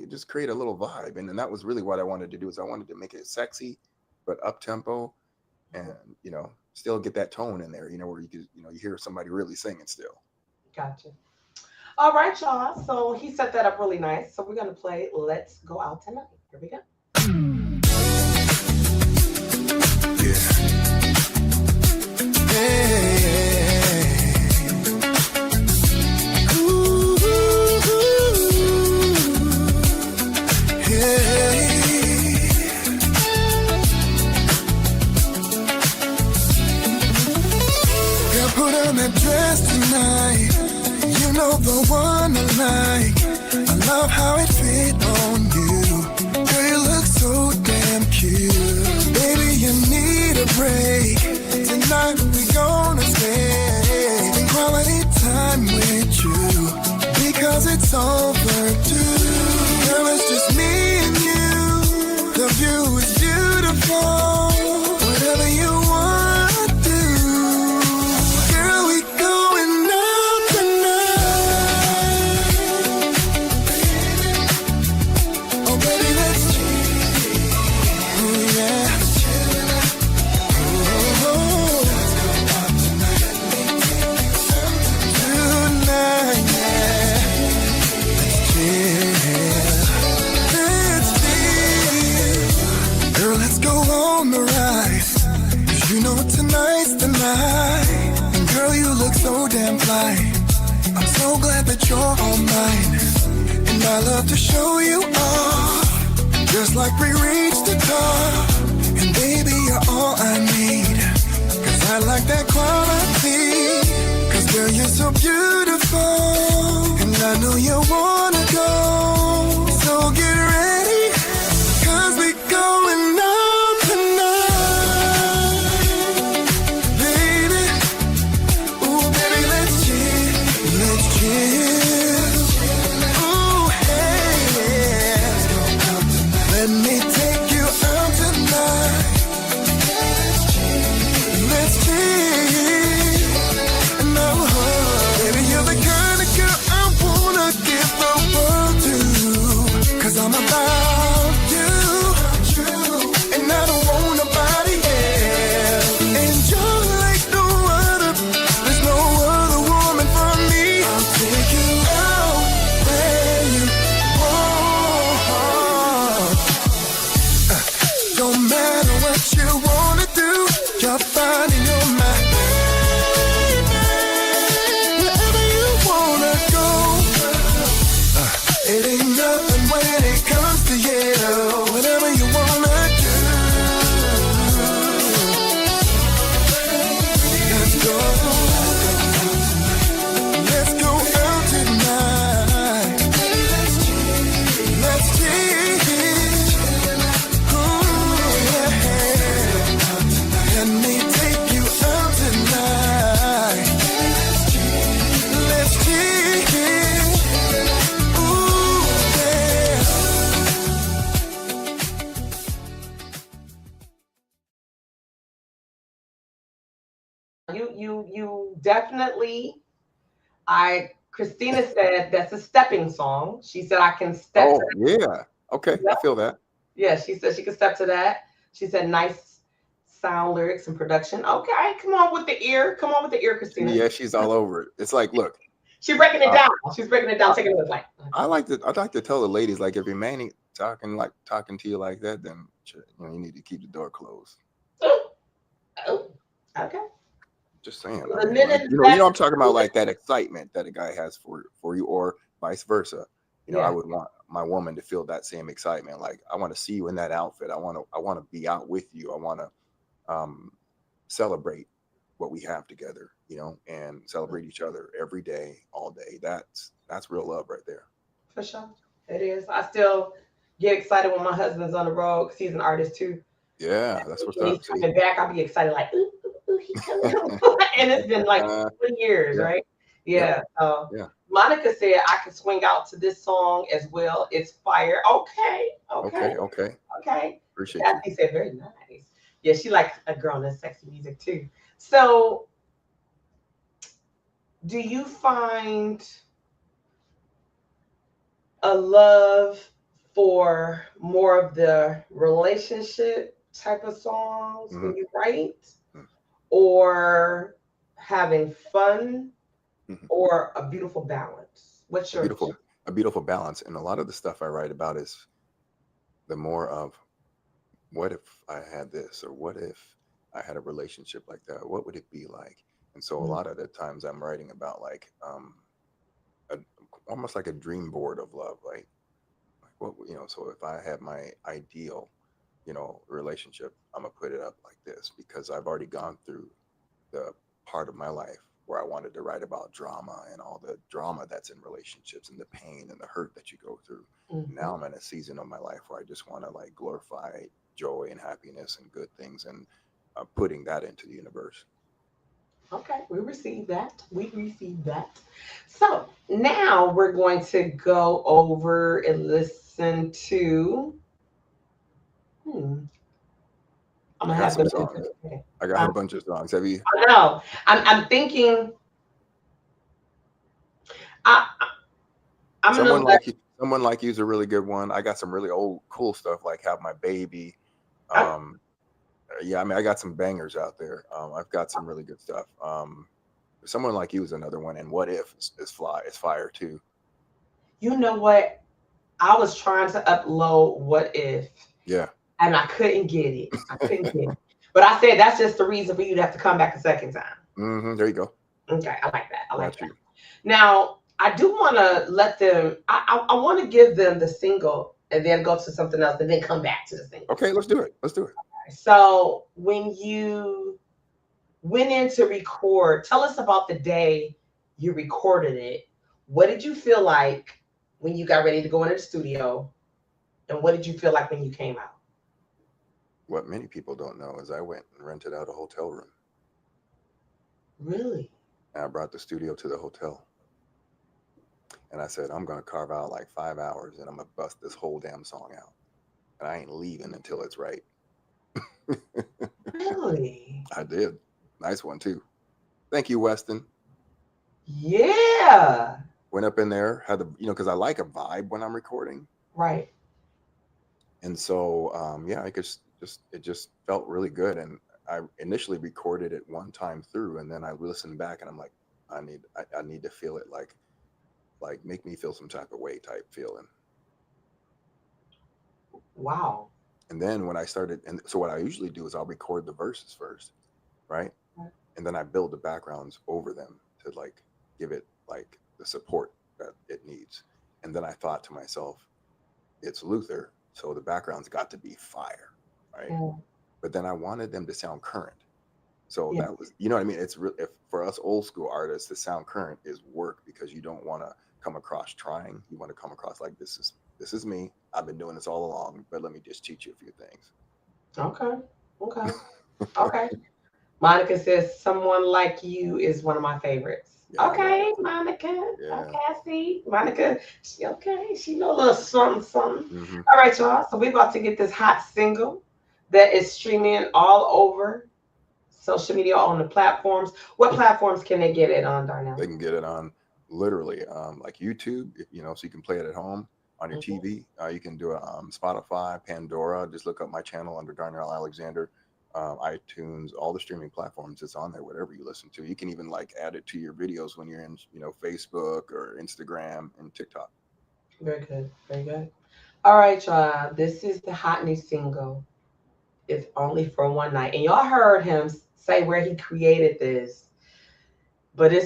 just create a little vibe. And then that was really what I wanted to do is I wanted to make it sexy, but up tempo and, still get that tone in there, where you could, you hear somebody really singing still. Gotcha. All right, y'all. So he set that up really nice. So we're going to play Let's Go Out Tonight. Here we go. The one I like, I love how it fit on you. Girl, you look so damn cute. Baby, you need a break. Tonight we gonna spend quality time with you because it's overdue. Girl, it's just me and you. The view is beautiful. Whatever you want to do, girl, we going out tonight. So damn fly. I'm so glad that you're all mine. And I love to show you off, just like we reached the top. And baby, you're all I need, cause I like that quality. Cause girl, you're so beautiful, and I know you wanna go. So get ready, cause we going out tonight. Let me take you out tonight. Let's chill. No, baby, you're the kind of girl I wanna give the world to. Cause I'm a You definitely. Christina said that's a stepping song. She said I can step to Oh, yeah. Okay, I that. feel that. Yeah, she said she could step to that. She said nice sound, lyrics, and production. Okay, come on with the ear. Come on with the ear, Christina. Yeah, she's all over it. It's like, look, She's breaking it uh, down. She's breaking it down, I, taking it like. I'd like to tell the ladies, like, if your man ain't talking to you like that, then you need to keep the door closed. Oh, okay. Just saying. I The mean, like, minute I'm talking about like that excitement that a guy has for you, or vice versa. I yeah, would want my woman to feel that same excitement. Like, I want to see you in that outfit. I want to be out with you. I want to celebrate what we have together, and celebrate each other every day, all day. That's real love right there. for sure. It is. I still get excited when my husband's on the road because he's an artist too. Yeah, that's what's When he's up. See, coming back, I'll be excited like, ooh, ooh, ooh, he coming home. And it's been like 20 years, yeah, right? yep, Yeah. yeah. Monica said I can swing out to this song as well. It's fire. Okay. Okay. Okay, okay. Okay. Appreciate you. Kathy said very nice. Yeah, she likes a girl in sexy music too. So do you find a love for more of the relationship type of songs Hmm. when you write, or having fun, Hmm. or a beautiful balance? What's A your beautiful, a beautiful balance, and a lot of the stuff I write about is the more of what if I had this, or what if I had a relationship like that? What would it be like? And so a lot of the times I'm writing about like a, almost like a dream board of love, like what so if I had my ideal relationship, I'm gonna put it up like this because I've already gone through the part of my life where I wanted to write about drama and all the drama that's in relationships and the pain and the hurt that you go through. Now I'm in a season of my life where I just want to like glorify joy and happiness and good things, and putting that into the universe. Okay, we received that. We received that. So now we're going to go over and listen to. Hmm, I'm I gonna got have some them. songs. Okay. I got a Um, bunch of songs. Have you? I know. I'm thinking. I I'm gonna Someone let. like you. Someone like you is a really good one. I got some really old cool stuff like "Have My Baby." I, Um, yeah, I mean, I got some bangers out there. I've got some really good stuff. Someone like you is another one, and "What If" is fire too. you know what? I was trying to upload What If, Yeah. and I couldn't get it. I couldn't get it. But I said that's just the reason for you to have to come back a second time. There you go. Okay, I like that. I like Got that. you. Now, I do want to let them, I want to give them the single and then go to something else and then come back to the single. Okay, let's do it. Let's do it. So, when you went in to record, tell us about the day you recorded it. What did you feel like when you got ready to go into the studio? And what did you feel like when you came out? What many people don't know is I went and rented out a hotel room. Really? And I brought the studio to the hotel. And I said, I'm going to carve out like 5 hours and I'm going to bust this whole damn song out. And I ain't leaving until it's right. Really? I did. Nice one, too. Thank you, Weston. Yeah. Went up in there, had the, because I like a vibe when I'm recording. Right. And so, yeah, it just felt really good. And I initially recorded it one time through, and then I listened back and I'm like, I need to feel it like make me feel some type of way type feeling. Wow. And then when I started, and so what I usually do is I'll record the verses first, right? And then I build the backgrounds over them to like give it like the support that it needs. And then I thought to myself, it's Luther, so the background's got to be fire, right? Yeah. But then I wanted them to sound current. So Yeah. that was, what I mean? It's real. If for us old school artists, to sound current is work because you don't want to come across trying. You want to come across like this is me. I've been doing this all along, but let me just teach you a few things. Okay. Okay. Okay. Monica says someone like you is one of my favorites. Yeah, Okay, Monica. yeah. Okay, I see. Monica, she know a little something, something. Mm-hmm. All right, y'all. So we're about to get this hot single that is streaming all over social media, all on the platforms. What platforms can they get it on, Darnell? They can get it on literally like YouTube, so you can play it at home on your TV. You can do it on Spotify, Pandora. Just look up my channel under Darnel Alexander. iTunes, all the streaming platforms. It's on there, whatever you listen to. You can even like add it to your videos when you're in, Facebook or Instagram and TikTok. Very good. Very good. All right, y'all. This is the hot new single. It's Only for One Night. And y'all heard him say where he created this. But I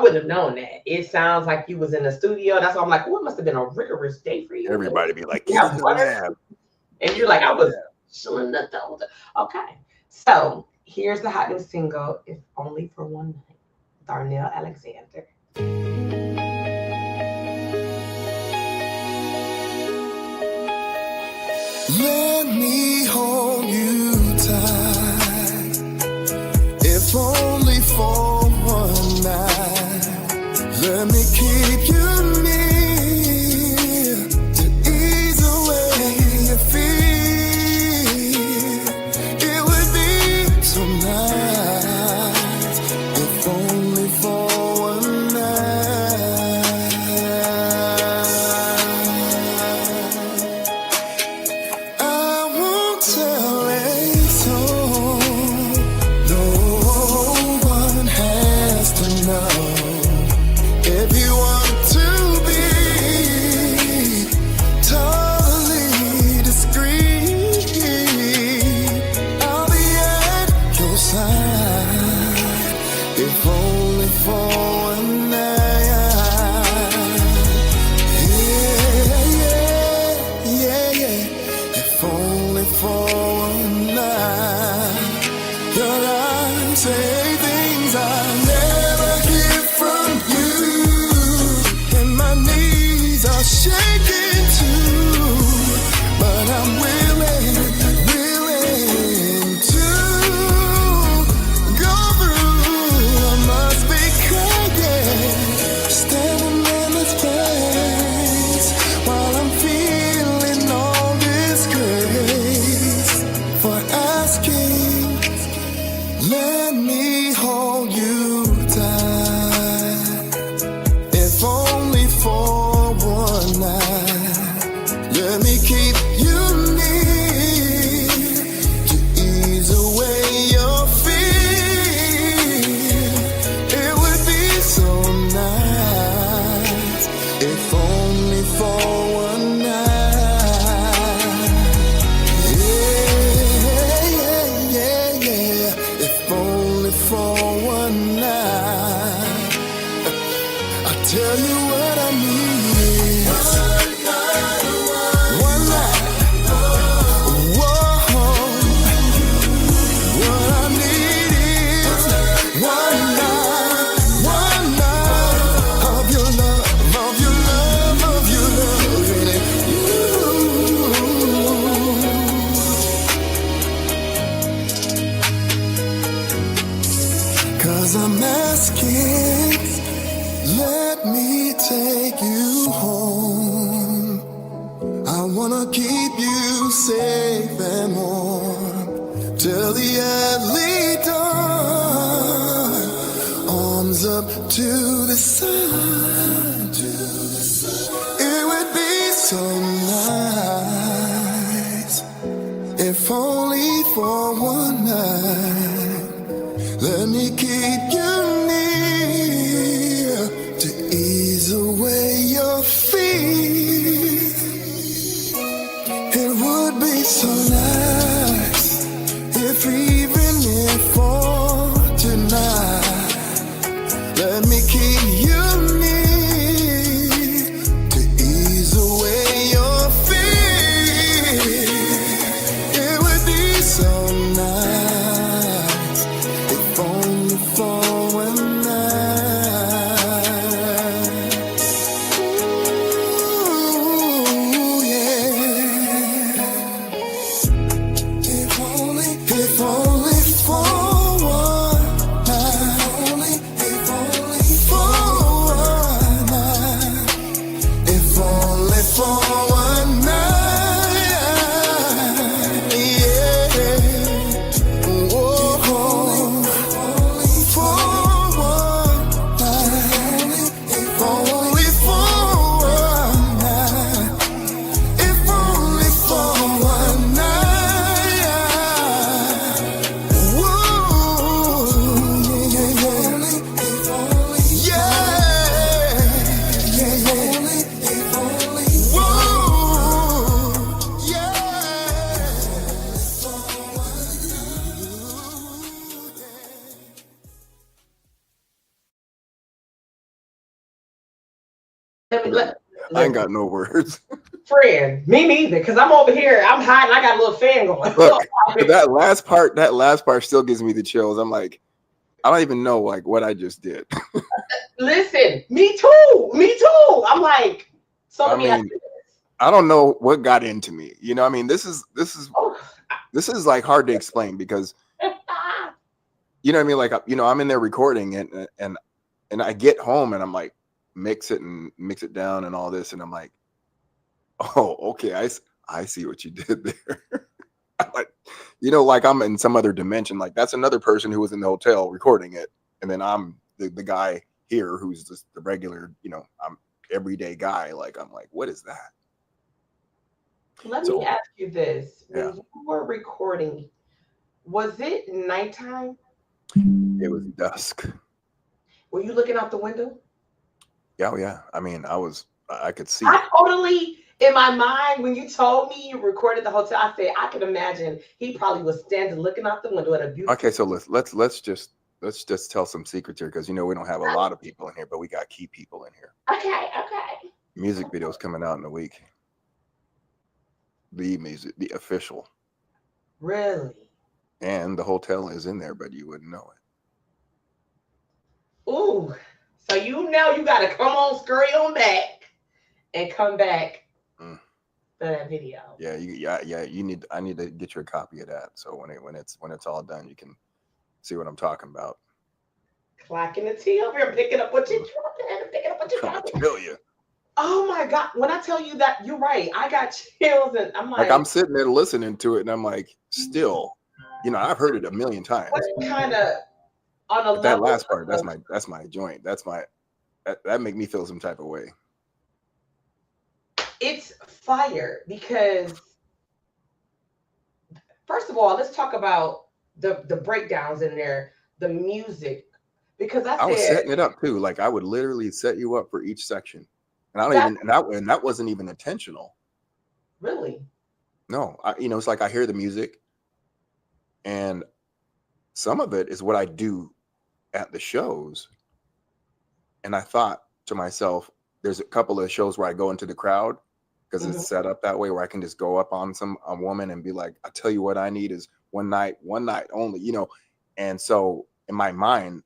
would have known that. It sounds like you was in the studio. That's why I'm like, it must have been a rigorous day for you. Everybody be like, get in the lab. And you're like, I was chilling the whole time. Okay. So here's the hot new single, If Only for One Night. Darnel Alexander. Let me hold you tight, if only for one night. Let me keep you near to ease away your fear. It would be so nice, if only for one night. I won't tell a soul, no one has to know. If you want to be totally discreet, I'll be at your side, if only for one night. If only for one night. Your eyes say things I never hear from you, and my knees are shaking too, but I'm willing to go through. I must be crying, standing in this place while I'm feeling all this grace for asking. Let me hold you tight, if only for one night. Let me keep you near to ease away your fear. It would be so nice, if only for one night. If only for one night. I tell you what I need is one night. Whoa. What I need is one night of your love, of your love, of your love. Cause I'm asking, let me take you home. I wanna keep you safe and warm till the early dawn. Arms up to the sun. It would be so nice, if only for one night. Let me keep you near to ease away your fear. It would be so nice, if even if for tonight. Let me keep you near to ease away your fear. It would be so nice. Let me, let, I ain't listen, got no words. friend, me neither, because I'm over here, I'm hot and I got a little fan going. Look, that last part still gives me the chills. I'm like, I don't even know like what I just did. Listen, me too. Me too. I'm like, so I let me ask mean, you this. I don't know what got into me. You know, I mean, this is Oh, like hard to explain because you know what I mean. Like, you know, I'm in there recording and I get home and I'm like, mix it down and all this, and I'm like, oh, okay, I see what you did there. I'm like, you know, like I'm in some other dimension. Like that's another person who was in the hotel recording it, and then I'm the guy here who's just the regular, you know, I'm everyday guy. Like I'm like, what is that? let me So ask you this. yeah, When you were recording, was it nighttime? it was dusk. Were you looking out the window? Yeah, oh, yeah. I mean, I could see. I totally, in my mind, when you told me you recorded the hotel, I said I could imagine he probably was standing looking out the window at a beautiful. Okay, so let's just tell some secrets here because you know we don't have a lot of people in here, but we got key people in here. Okay, okay. Music videos coming out in a week. The official, Really? and the hotel is in there, but you wouldn't know Ooh. So you know you gotta come on, scurry on back and come back it. Mm. for that video. Yeah, yeah. I need to get you a copy of that. So when it's all done, you can see what I'm talking about. Clocking the T over here, picking up what you dropping, picking up what you I'm trying dropping. to tell you. Oh my God. When I tell you that, you're right. I got chills and I'm Like like, I'm sitting there listening to it, and I'm like, still, you know, I've heard it a million what times, kind of on a but that level last part, of that's my joint. That make me feel some type of way. it's fire because first of all, let's talk about the breakdowns in there, the music. Because I I was said setting it up too. Like I would literally set you up for each section, and I don't that even and that wasn't even intentional. really. No, you know, it's like I hear the music, and some of it is what I do at the shows. And I thought to myself, there's a couple of shows where I go into the crowd because Mhm. it's set up that way where I can just go up on a woman and be like, I tell you what I need is one night only, you know. And so in my mind,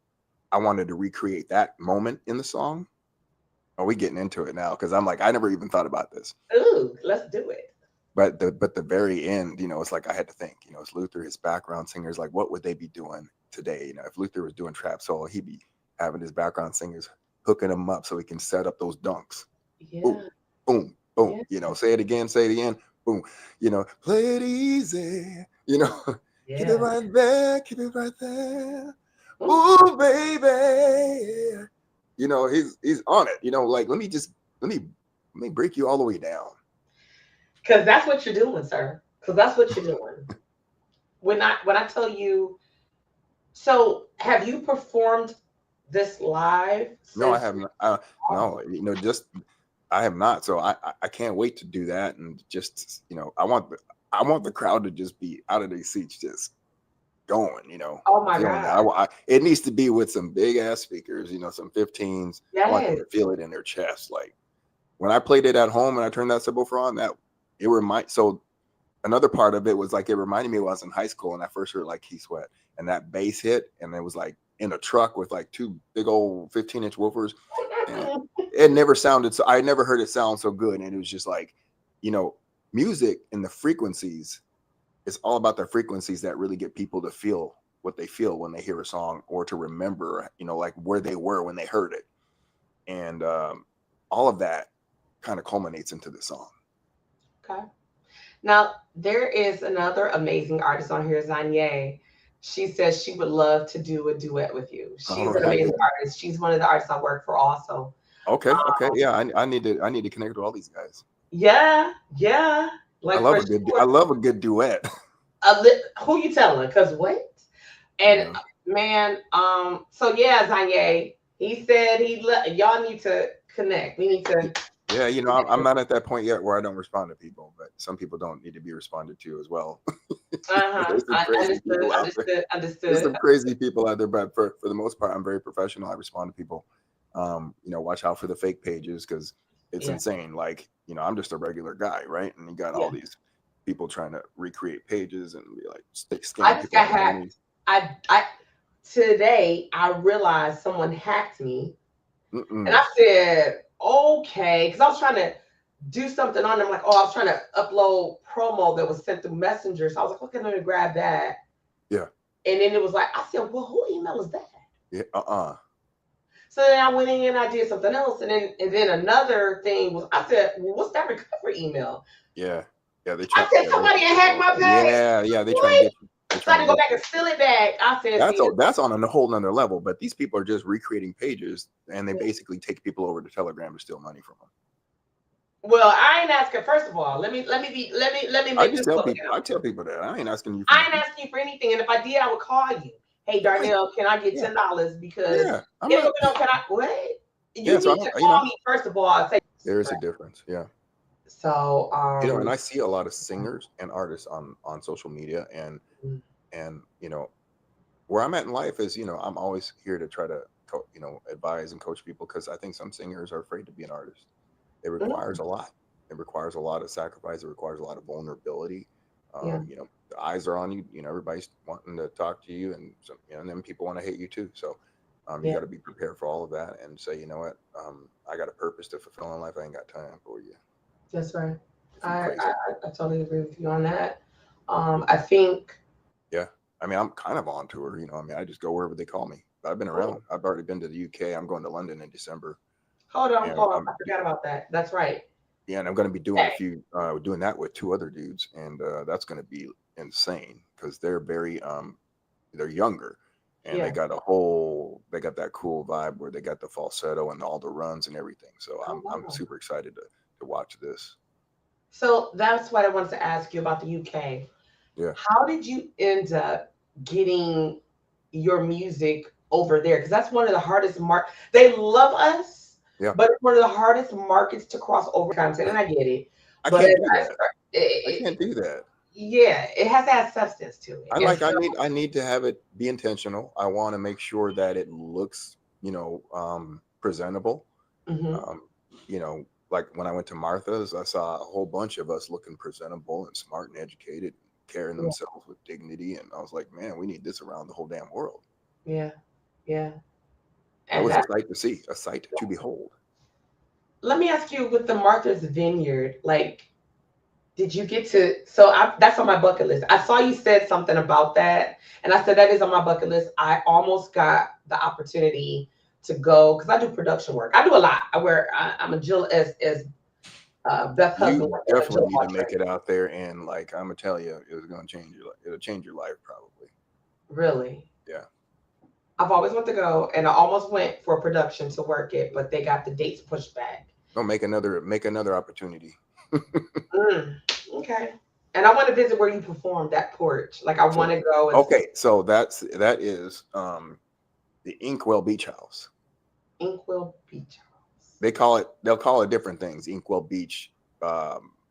I wanted to recreate that moment in the song. Are we getting into it now? Because I'm like, I never even thought about this. Ooh, let's do it. But the very end, you know, it's like I had to think, you know, it's Luther, his background singers, like what would they be doing today? You know, if Luther was doing trap soul, he'd be having his background singers hooking them up so he can set up those dunks. Boom, Yeah, boom, boom. yeah, You know, say it again, boom. You know, play it easy. You know, keep it yeah. right there, keep it right there. Ooh, Ooh, baby. You know, he's on it. You know, like let me break you all the way down. because that's what you're doing, sir. Because that's what you're doing. When I tell you, so have you performed this live No, I since? haven't. No, you know, just I have not. So I can't wait to do that. And just, you know, I want the crowd to just be out of their seats, just going, you know, Oh my feeling it. God. It needs to be with some big ass speakers, you know, some 15s. I want them Yes. to feel it in their chest. Like when I played it at home and I turned that subwoofer on, so another part of it was like it reminded me when I was in high school and I first heard like Key Sweat and that bass hit, and it was like in a truck with like two big old 15-inch woofers, and it never sounded so. I never heard it sound so good, and it was just like, you know, music and the frequencies. It's all about the frequencies that really get people to feel what they feel when they hear a song, or to remember, you know, like where they were when they heard it, and all of that kind of culminates into the song. Okay. Now there is another amazing artist on here, Zanye. She says she would love to do a duet with you. All She's an right. amazing artist. She's one of the artists I work for also. Okay. Okay. Um, Yeah. I need to connect with all these guys. yeah, yeah. Like for I sure. love a good duet. Who you telling? Cause what? You And know. man, so yeah, Zanye, he said y'all need to connect. We need to Yeah, you know, I'm not at that point yet where I don't respond to people, but some people don't need to be responded to as well. uh-huh. There's some crazy Understood, people out there. understood, There's understood. some crazy people out there, but for the most part, I'm very professional. I respond to people. You know, watch out for the fake pages because It's Yeah. insane. Like, I'm just a regular guy, right? And you got all Yeah. these people trying to recreate pages and be like I scam just people got out of hacked. money. I today I realized someone hacked me, and Mm-mm. I said, okay, because I was trying to do something on them. Like, oh, I was trying to upload promo that was sent through Messenger. So I was like, okay, let me grab that. Yeah. And then it was like, I said, well, who email is that? Yeah. So then I went in and I did something else. And then another thing was, I said, well, what's that recovery email? Yeah. Yeah. They I try. said, Yeah. somebody hacked my page. Yeah. They trying to What? get you. They So I trying had to to go get back you. and steal it back. I said, see, That's on a whole nother level. But these people are just recreating pages, and they yeah. basically take people over to Telegram to steal money from them. Well, I ain't asking. First of all, let me I make just this tell public. people. I tell people that I ain't asking you for I ain't nothing. asking you for anything, and if I did, I would call you. Hey, Right. Darnell, can I get Yeah. $10? Because Yeah. I'm it'll not. be no. Can I? What? Yeah. You So I need to don't. call me first of all. And say There is a difference. Yeah. so. And I see a lot of singers and artists on social media, and where I'm at in life is, I'm always here to try to advise and coach people, because I think some singers are afraid to be an artist. It requires a lot. It requires a lot of sacrifice. It requires a lot of vulnerability. Yeah. The eyes are on you. Everybody's wanting to talk to you, and and then people want to hate you too. So you Yeah. got to be prepared for all of that and say, you know what, I got a purpose to fulfill in life. I ain't got time for you. That's right. If you're crazy. I totally agree with you on that. I think. Yeah. I mean, I'm kind of on tour, I just go wherever they call me. I've been around. I've already been to the UK. I'm going to London in December. Hold on. And I forgot about that. That's right. yeah, and I'm going to be doing Okay. doing that with two other dudes, and that's going to be insane, because they're very they're younger, and Yeah. they got that cool vibe where they got the falsetto and all the runs and everything. So Oh, I'm wow. super excited to watch this. So that's what I wanted to ask you about the UK. Yeah. How did you end up getting your music over there? Because that's one of the hardest They love us, Yeah. but it's one of the hardest markets to cross over content, and I get it. I But can't do that. I can't do that. yeah, it has to have substance to it. And so, I need to have it be intentional. I want to make sure that it looks, presentable. mhm, Um, like when I went to Martha's, I saw a whole bunch of us looking presentable and smart and educated, carrying yeah, themselves with dignity. And I was like, man, we need this around the whole damn world. yeah, yeah. That And was a sight to see, a sight to behold. let me ask you, with the Martha's Vineyard, like, did you get to? That's on my bucket list. I saw you said something about that, and I said that is on my bucket list. I almost got the opportunity to go because I do production work. I do a lot. I'm a Jill as Beth husband. You I'm a Jill definitely need to Autry. make it out there, and like I'm gonna tell you, it's gonna change your life. It'll change your life probably. Really, Yeah. I've always wanted to go, and I almost went for production to work it, but they got the dates pushed back. Don't make another opportunity. Mm, okay. And I want to visit where you performed that porch. Like I want to go and Okay, so that is the Inkwell Beach House. Inkwell Beach House. They'll call it different things. Inkwell Beach,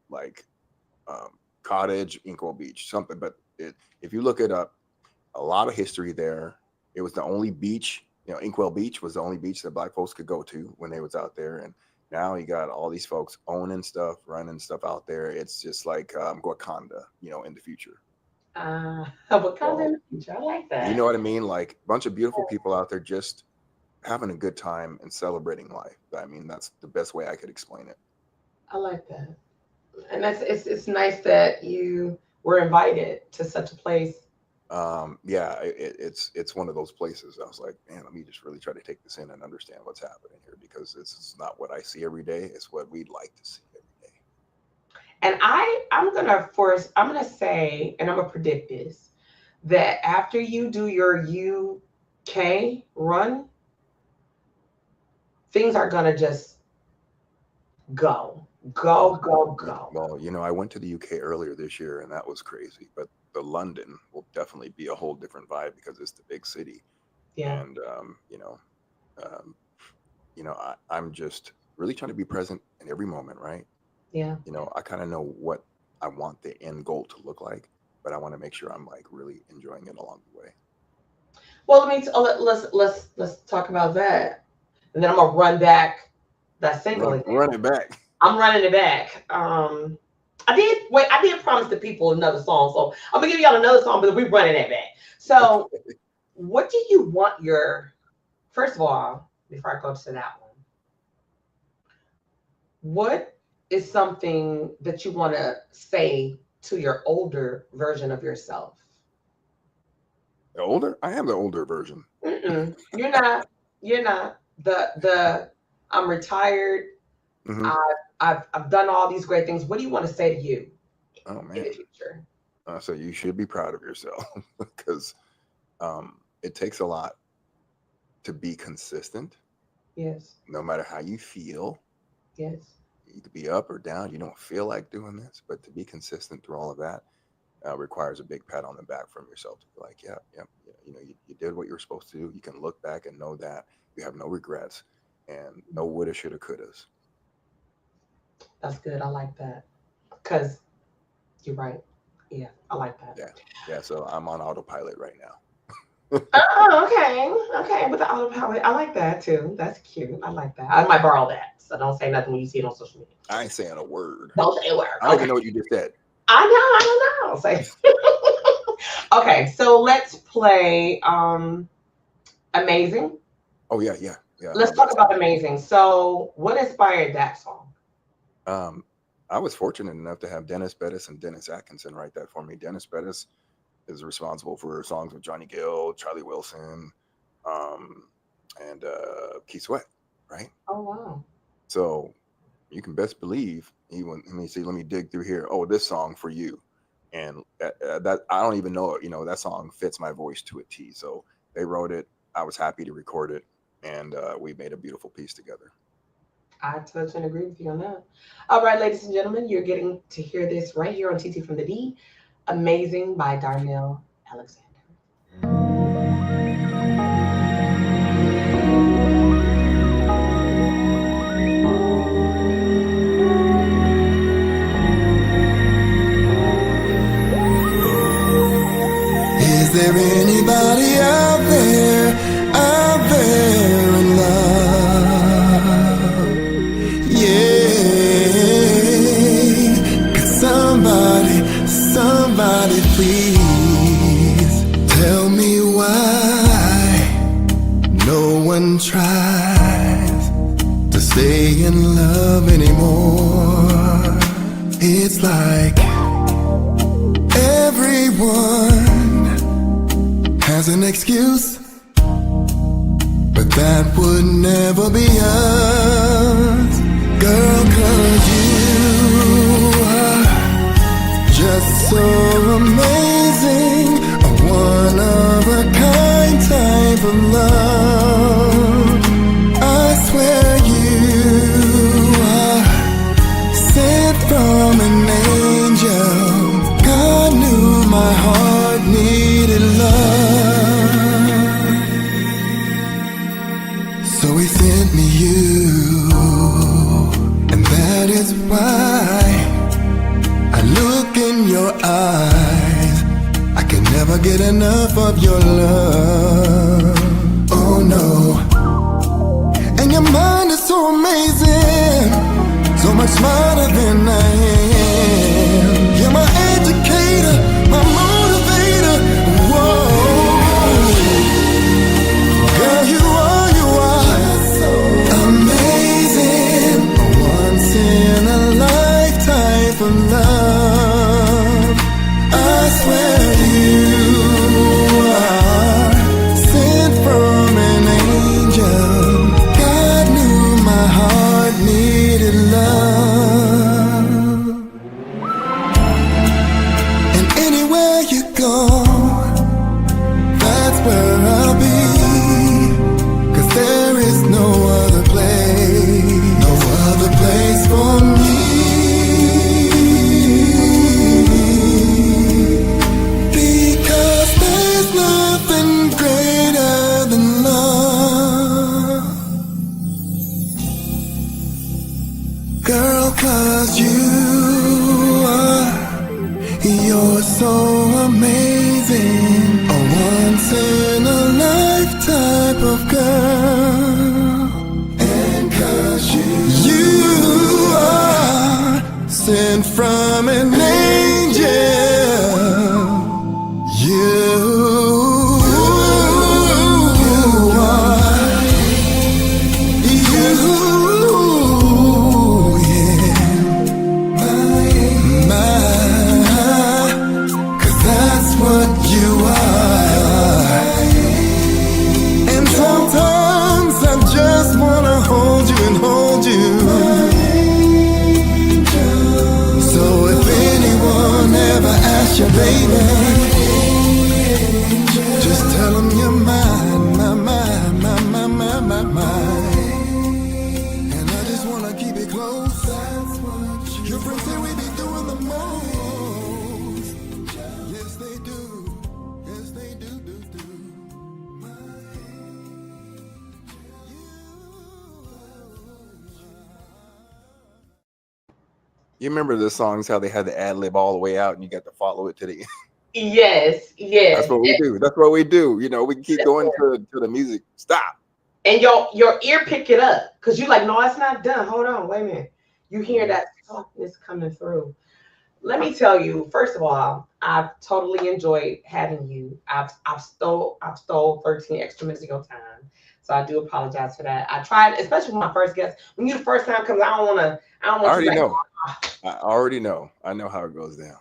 like cottage, Inkwell Beach, something. But if you look it up, a lot of history there. It was the only beach, Inkwell Beach was the only beach that Black folks could go to when they was out there. And now you got all these folks owning stuff, running stuff out there. It's just like Wakanda, in the future. Wakanda in the future. I like that. You know what I mean? Like a bunch of beautiful people out there just having a good time and celebrating life. I mean, that's the best way I could explain it. I like that. And it's nice that you were invited to such a place. Yeah, it's one of those places. I was like, man, let me just really try to take this in and understand what's happening here, because this is not what I see every day. It's what we'd like to see every day. And I'm gonna say, and I'm gonna predict this, that after you do your UK run, things are gonna just go. Well, I went to the UK earlier this year, and that was crazy. But the London will definitely be a whole different vibe because it's the big city. Yeah. And I'm just really trying to be present in every moment, right? Yeah. I kind of know what I want the end goal to look like, but I want to make sure I'm like really enjoying it along the way. Well, let's talk about that, and then I'm gonna run back that single again. Run it back. I'm running it back. I did promise the people another song, so I'm gonna give y'all another song, but we're running that back. So, what do you want your? First of all, before I go to that one, what is something that you want to say to your older version of yourself? The older? I am the older version. You're not. You're not. I'm retired. Mm-hmm. I've done all these great things. What do you want to say to you Oh man. in the future? So you should be proud of yourself because it takes a lot to be consistent. Yes. No matter how you feel. Yes. You could be up or down. You don't feel like doing this, but to be consistent through all of that requires a big pat on the back from yourself to be like, yeah, you did what you were supposed to do. You can look back and know that you have no regrets and no woulda, shoulda, couldas. That's good. I like that. Because you're right. Yeah, I like that. Yeah. So I'm on autopilot right now. Oh, okay. With the autopilot, I like that too. That's cute. I like that. I might borrow that. So don't say nothing when you see it on social media. I ain't saying a word. Don't say a word. I don't even know what you just said. I don't know. Say. Okay, so let's play Amazing. Oh yeah. Let's talk about Amazing. So what inspired that song? I was fortunate enough to have Dennis Bettis and Dennis Atkinson write that for me. Dennis Bettis is responsible for songs with Johnny Gill, Charlie Wilson, and Keith Sweat, right? Oh wow. So you can best believe let me dig through here. Oh, this song for you. And that I don't even know, that song fits my voice to a T. So they wrote it. I was happy to record it. And we made a beautiful piece together. I touch and agree with you on that. All right, ladies and gentlemen, you're getting to hear this right here on TT from the D. Amazing by Darnel Alexander. Is there anybody out there in love? Yeah. Could somebody please tell me why no one tries to stay in love anymore? It's like everyone has an excuse, but that would never be us. Girl, 'cause you are just so amazing, a one-of-a-kind type of love. I swear you are sent from an angel. God knew my heart needed love, so he sent me you, and that is why I look in your eyes. I can never get enough of your love. Oh from an angel. You are, yeah, 'cause that's what you are. And sometimes I just wanna hold you and hold you. So if anyone ever asks you, baby, just tell them you're mine, mine. And I just wanna keep it close. Your friends say we be doing the most. Yes, they do. Yes, they do. You remember the songs how they had the ad lib all the way out and you got to follow it to the end. Yes. That's what we do. That's what we do. You know, we can keep going to the music. Stop. And your ear pick it up because you're like, no, it's not done. Hold on, wait a minute. You hear that softness coming through. Let me tell you, first of all, I've totally enjoyed having you. I've stole 13 extra minutes of your time. So I do apologize for that. I tried, especially when my first guest, when you the first time comes, I don't want I already know. I know how it goes down.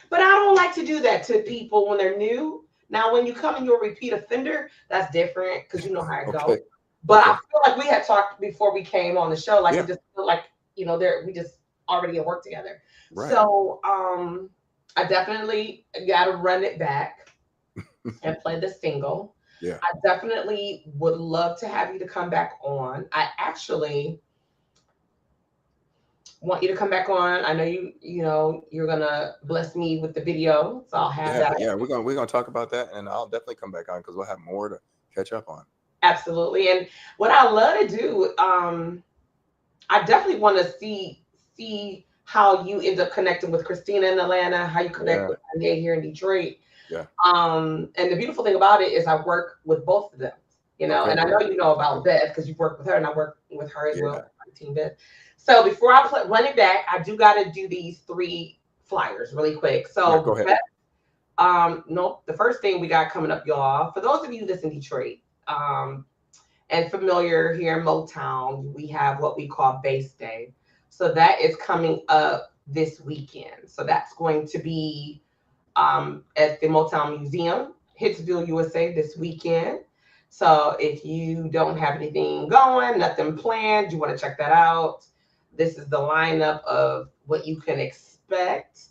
But I don't like to do that to people when they're new. Now, when you come and you're a repeat offender, that's different because you know how it goes. But I feel like we had talked before we came on the show. Like, it just feel like, you know, we just already at work together. Right. So I definitely got to run it back and play the single. Yeah. I definitely would love to have you to come back on. I actually want you to come back on. I know you're gonna bless me with the video, so I'll have that. Yeah, we're gonna talk about that, and I'll definitely come back on because we'll have more to catch up on. Absolutely. And what I love to do, I definitely want to see how you end up connecting with Christina in Atlanta, how you connect with Kanye here in Detroit. Yeah. And the beautiful thing about it is I work with both of them, and I know you know about Beth because you work with her, and I work with her as well, Team Beth. So before I run it back, I do got to do these 3 flyers really quick. So go ahead. The first thing we got coming up, y'all, for those of you that's in Detroit and familiar here in Motown, we have what we call Base Day. So that is coming up this weekend. So that's going to be at the Motown Museum, Hitsville, USA, this weekend. So if you don't have anything going, nothing planned, you want to check that out. This is the lineup of what you can expect.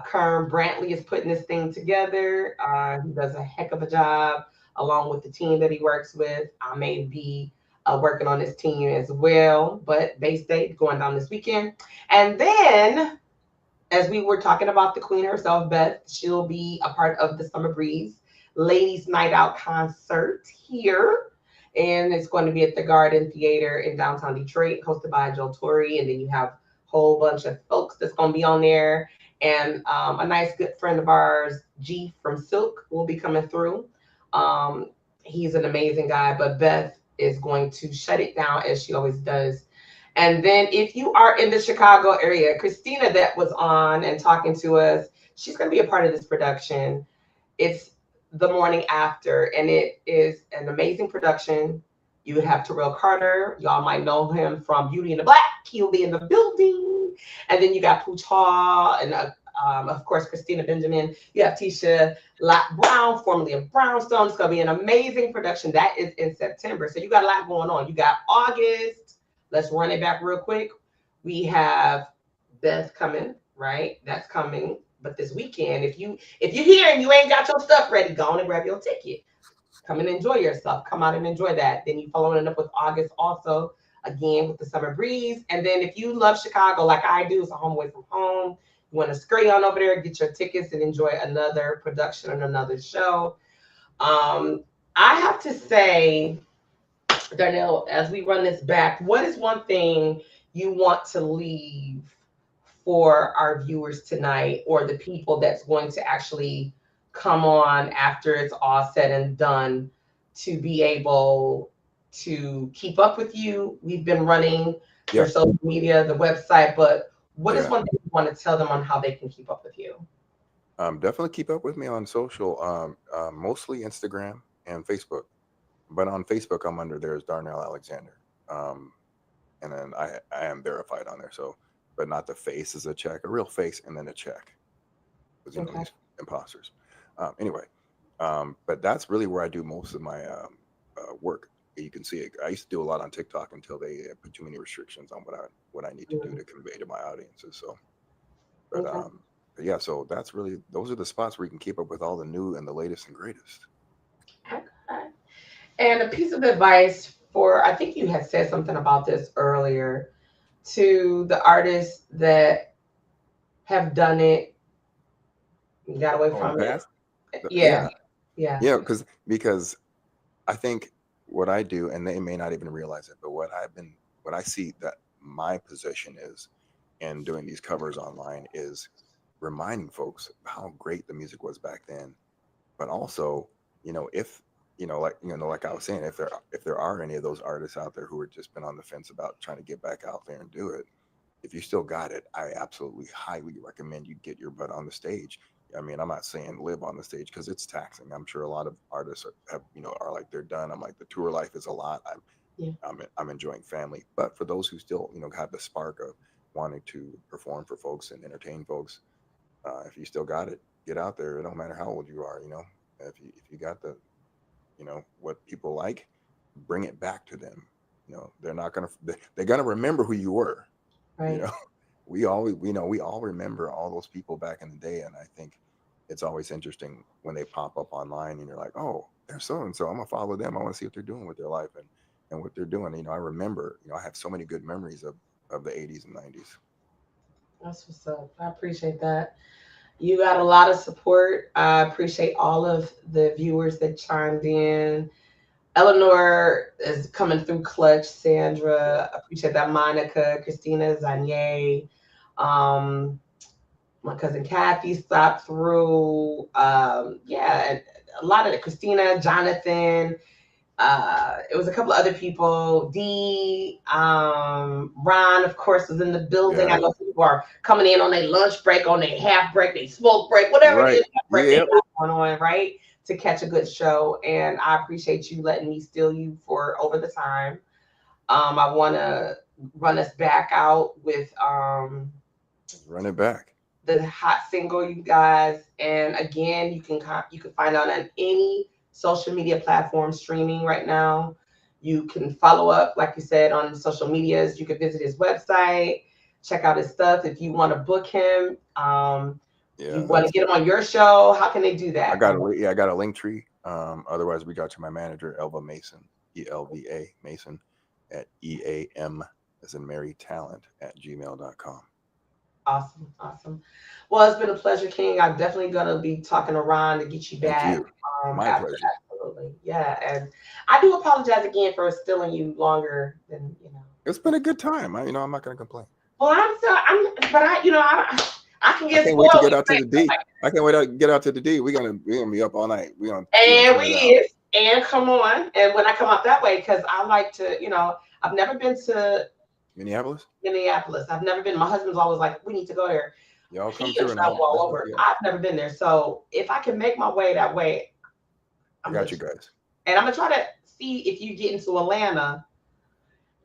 Kern Brantley is putting this thing together. He does a heck of a job along with the team that he works with. I may be working on this team as well, but Base Day going down this weekend. And then, as we were talking about the queen herself, Beth, she'll be a part of the Summer Breeze Ladies Night Out concert here. And it's going to be at the Garden Theater in downtown Detroit, hosted by Joe Torre. And then you have a whole bunch of folks that's going to be on there. And a nice good friend of ours, G from Silk, will be coming through. He's an amazing guy, but Beth is going to shut it down as she always does. And then if you are in the Chicago area, Christina that was on and talking to us, she's going to be a part of this production. It's the morning after, and it is an amazing production. You have Terrell Carter. Y'all might know him from Beauty in the Black. He'll be in the building. And then you got Pooch Hall and of course, Christina Benjamin. You have Tisha Lott Brown, formerly of Brownstone. It's going to be an amazing production. That is in September. So you got a lot going on. You got August. Let's run it back real quick. We have Beth coming, right? That's coming. But this weekend, if you're here and you ain't got your stuff ready, go on and grab your ticket. Come and enjoy yourself. Come out and enjoy that. Then you following up with August also, again, with the Summer Breeze. And then if you love Chicago like I do, it's a home away from home. You want to scurry on over there, get your tickets, and enjoy another production and another show. I have to say, Darnel, as we run this back, what is one thing you want to leave for our viewers tonight, or the people that's going to actually come on after it's all said and done, to be able to keep up with you? We've been running your social media, the website, but what is one thing you want to tell them on how they can keep up with you? Definitely keep up with me on social, mostly Instagram and Facebook. But on Facebook, I'm under there as Darnel Alexander. Um, and then I am verified on there. So, but not the face as a check, a real face and then a check. Because, Okay. these imposters. Anyway, but that's really where I do most of my work. You can see it. I used to do a lot on TikTok until they put too many restrictions on what I need to do Mm, to convey to my audiences. So, but okay. yeah, so that's really those are the spots where you can keep up with all the new and the latest and greatest. Okay. And a piece of advice for, I think you had said something about this earlier, to the artists that have done it, got away Oh, in the from it. past, Yeah. yeah, Yeah. yeah, because I think what I do, and they may not even realize it, but what I see that my position is in doing these covers online is reminding folks how great the music was back then, but also, if like I was saying, if there are any of those artists out there who are just been on the fence about trying to get back out there and do it, if you still got it, I absolutely highly recommend you get your butt on the stage. I mean, I'm not saying live on the stage because it's taxing. I'm sure a lot of artists are like they're done. I'm like the tour life is a lot. Yeah. I'm enjoying family, but for those who still have the spark of wanting to perform for folks and entertain folks, if you still got it, get out there. It don't matter how old you are. If you got the what people like, bring it back to them. They're not gonna they're gonna remember who you were. you Right. know we all remember all those people back in the day, and I think it's always interesting when they pop up online and you're like, oh, they're so and so, I'm gonna follow them, I want to see what they're doing with their life and what they're doing. I remember, I have so many good memories of the 80s and 90s. That's what's up. I appreciate that. You got a lot of support. I appreciate all of the viewers that chimed in. Eleanor is coming through clutch. Sandra, appreciate that. Monica, Christina, Zanye, um, my cousin Kathy stopped through. Yeah, and a lot of it. Christina, Jonathan. It was a couple of other people. D, Ron, of course, was in the building. I Yeah, know people are coming in on their lunch break, on their half break, their smoke break, whatever it right. is, that break they Yep. got going on, right? To catch a good show. And I appreciate you letting me steal you for over the time. I want to run us back out with Let's run it back. the hot single, you guys. And again, you can find out on any social media platform streaming right now. You can follow up, like you said, on social medias. You can visit his website, check out his stuff. If you want to book him, you Yeah, want to get him on your show, how can they do that? I got a link tree. Otherwise reach out to my manager, Elva Mason, ELVA Mason, at EAM as in Mary Talent at gmail.com. Awesome, awesome. Well, it's been a pleasure, King. I'm definitely gonna be talking to Ron to get you Thank back. you. My After pleasure. absolutely, yeah. And I do apologize again for stealing you longer than you know. It's been a good time. I'm not going to complain. Well, but I can I get can't wait to spoiled get with out to the things D. like I can't wait to get out to the D. We're gonna be up all night. We're gonna and turn we it out. is and come on. And when I come out that way, because I like to, I've never been to Minneapolis, Minneapolis. I've never been. My husband's always like, we need to go there. y'all He come can through and travel all let's go. over. Yeah, I've never been there. So if I can make my way that way, I I'm got with you you. guys. And I'm gonna try to see if you get into Atlanta.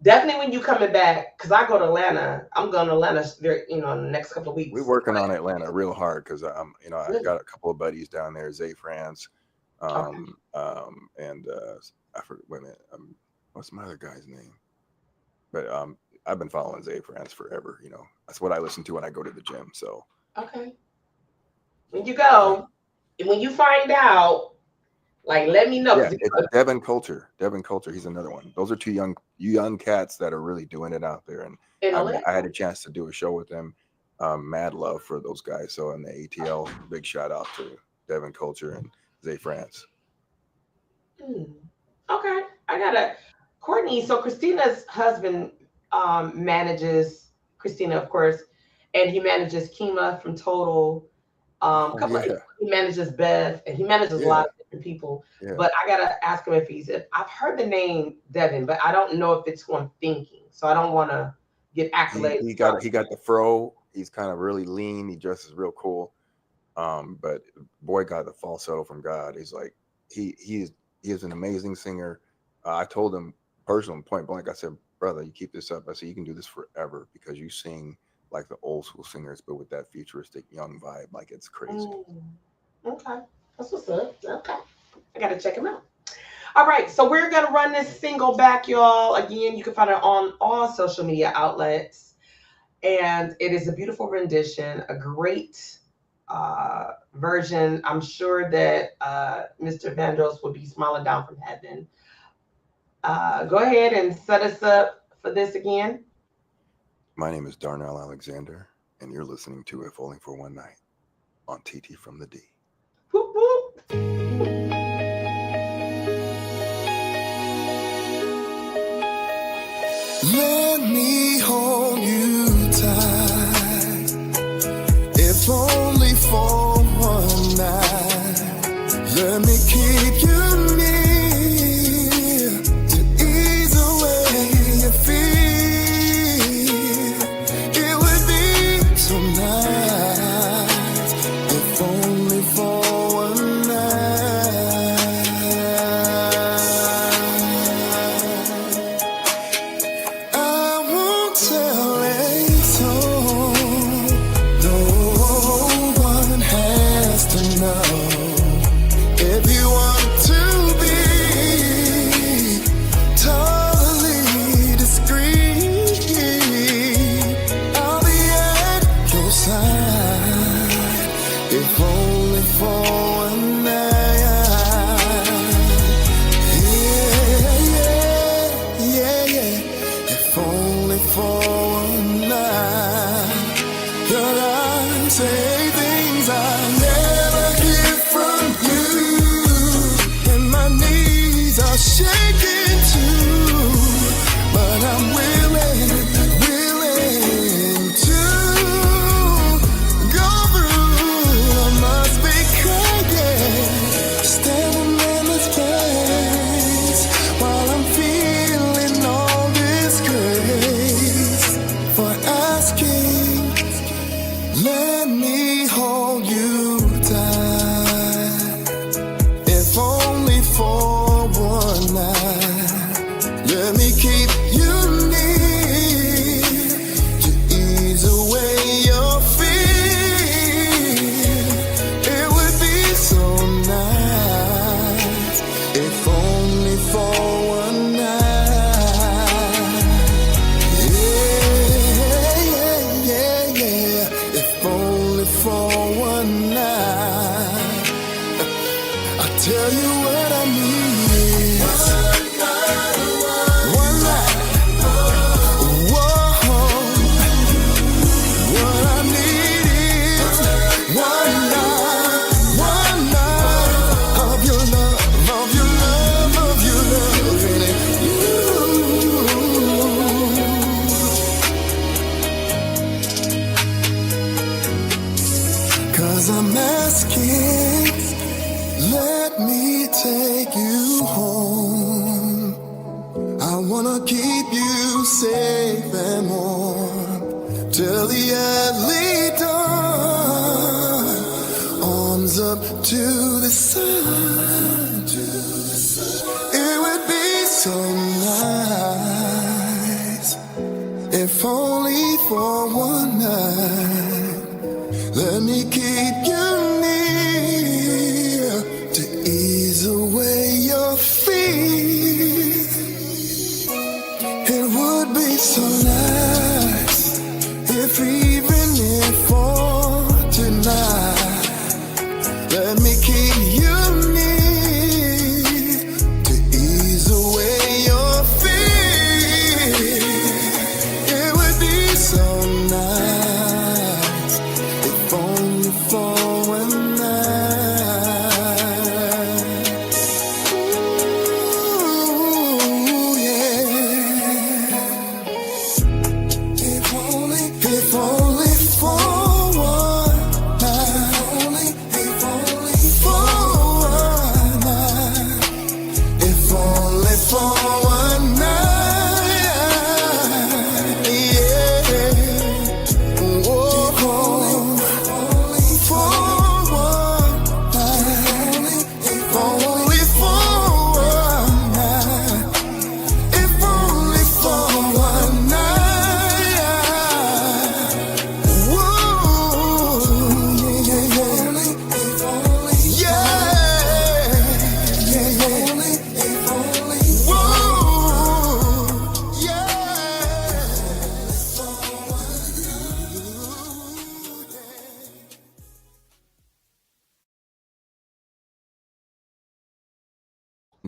Definitely when you coming back, because I go to Atlanta. I'm going to Atlanta, in the next couple of We're weeks. working on Atlanta real hard because I Really? got a couple of buddies down there, Zay France, Okay. and I forget. Wait a minute. What's my other guy's name? But I've been following Zay France forever. That's what I listen to when I go to the gym. So Okay. When you yeah. go, and when you find out, like, let me know. Yeah, 'Cause it's Devin Culture. Devin Culture, he's another one. Those are two young cats that are really doing it out there, and in I had Atlanta. a chance to do a show with them. Mad love for those guys. So in the ATL, big shout out to Devin Culture and Zay France. Hmm. Okay. I gotta Courtney. So Christina's husband manages Christina, of course, and he manages Kima from Total. Oh Couple of, yeah, he manages Bev, and he manages a yeah, lot of different people. yeah. But I gotta ask him if I've heard the name Devin, but I don't know if it's who I'm thinking. So I don't want to get He accolades he from. got he got the fro. He's kind of really lean. He dresses real cool. But boy got the falsetto from God. He's like he is an amazing singer. I told him personally, point blank, I said, brother, you keep this up. I said, you can do this forever because you sing like the old school singers, but with that futuristic young vibe. Like, it's crazy. Okay. That's what's up. Okay. I got to check him out. All right. So we're going to run this single back, y'all. Again, you can find it on all social media outlets. And it is a beautiful rendition, a great version. I'm sure that Mr. Vandross will be smiling down from heaven. Go ahead and set us up for this again. My name is Darnel Alexander, and you're listening to If Only for One Night on TT from the D. Whoop, whoop. Let me hold you tight, if only for one night. Let me keep you near to ease away your fear. It would be so nice if only for one night. I won't tell a soul, no one has to know. If you want to be totally discreet, I'll be at your side, if only for one night. Yeah, if only for one night. Could I say things I never hear from you? And my knees are shaking too, but I'm willing to go through. I must be crying, standing in this place while I'm feeling all this grace for asking. Let me hold you tight, if only for one night. Let me keep you near to ease away your fear. It would be so nice if only for one night. Yeah, if only for one night. I tell you what I need is one night. Whoa, what I need is one night of your love, of your love, of your love, and you. 'Cause I'm asking, let me take you home. I wanna keep you safe and warm till the early dawn. Arms up to the sun. It would be so nice if only for one night. Let me keep you near to ease away your fear. It would be so nice if even if for tonight, let me keep you near to ease away your fear. It would be so nice if only for one night. Ooh, yeah.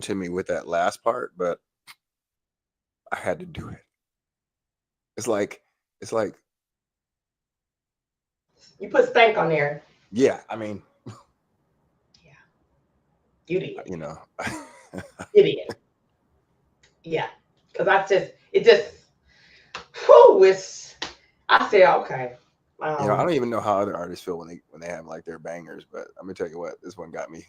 to me with that last part, but I had to do it. It's like You put stank on there. yeah. I mean, You did. you know, You did. Yeah. Because it just, whew, I said, okay. I don't even know how other artists feel when they have like their bangers, but I'm gonna tell you what, this one got me.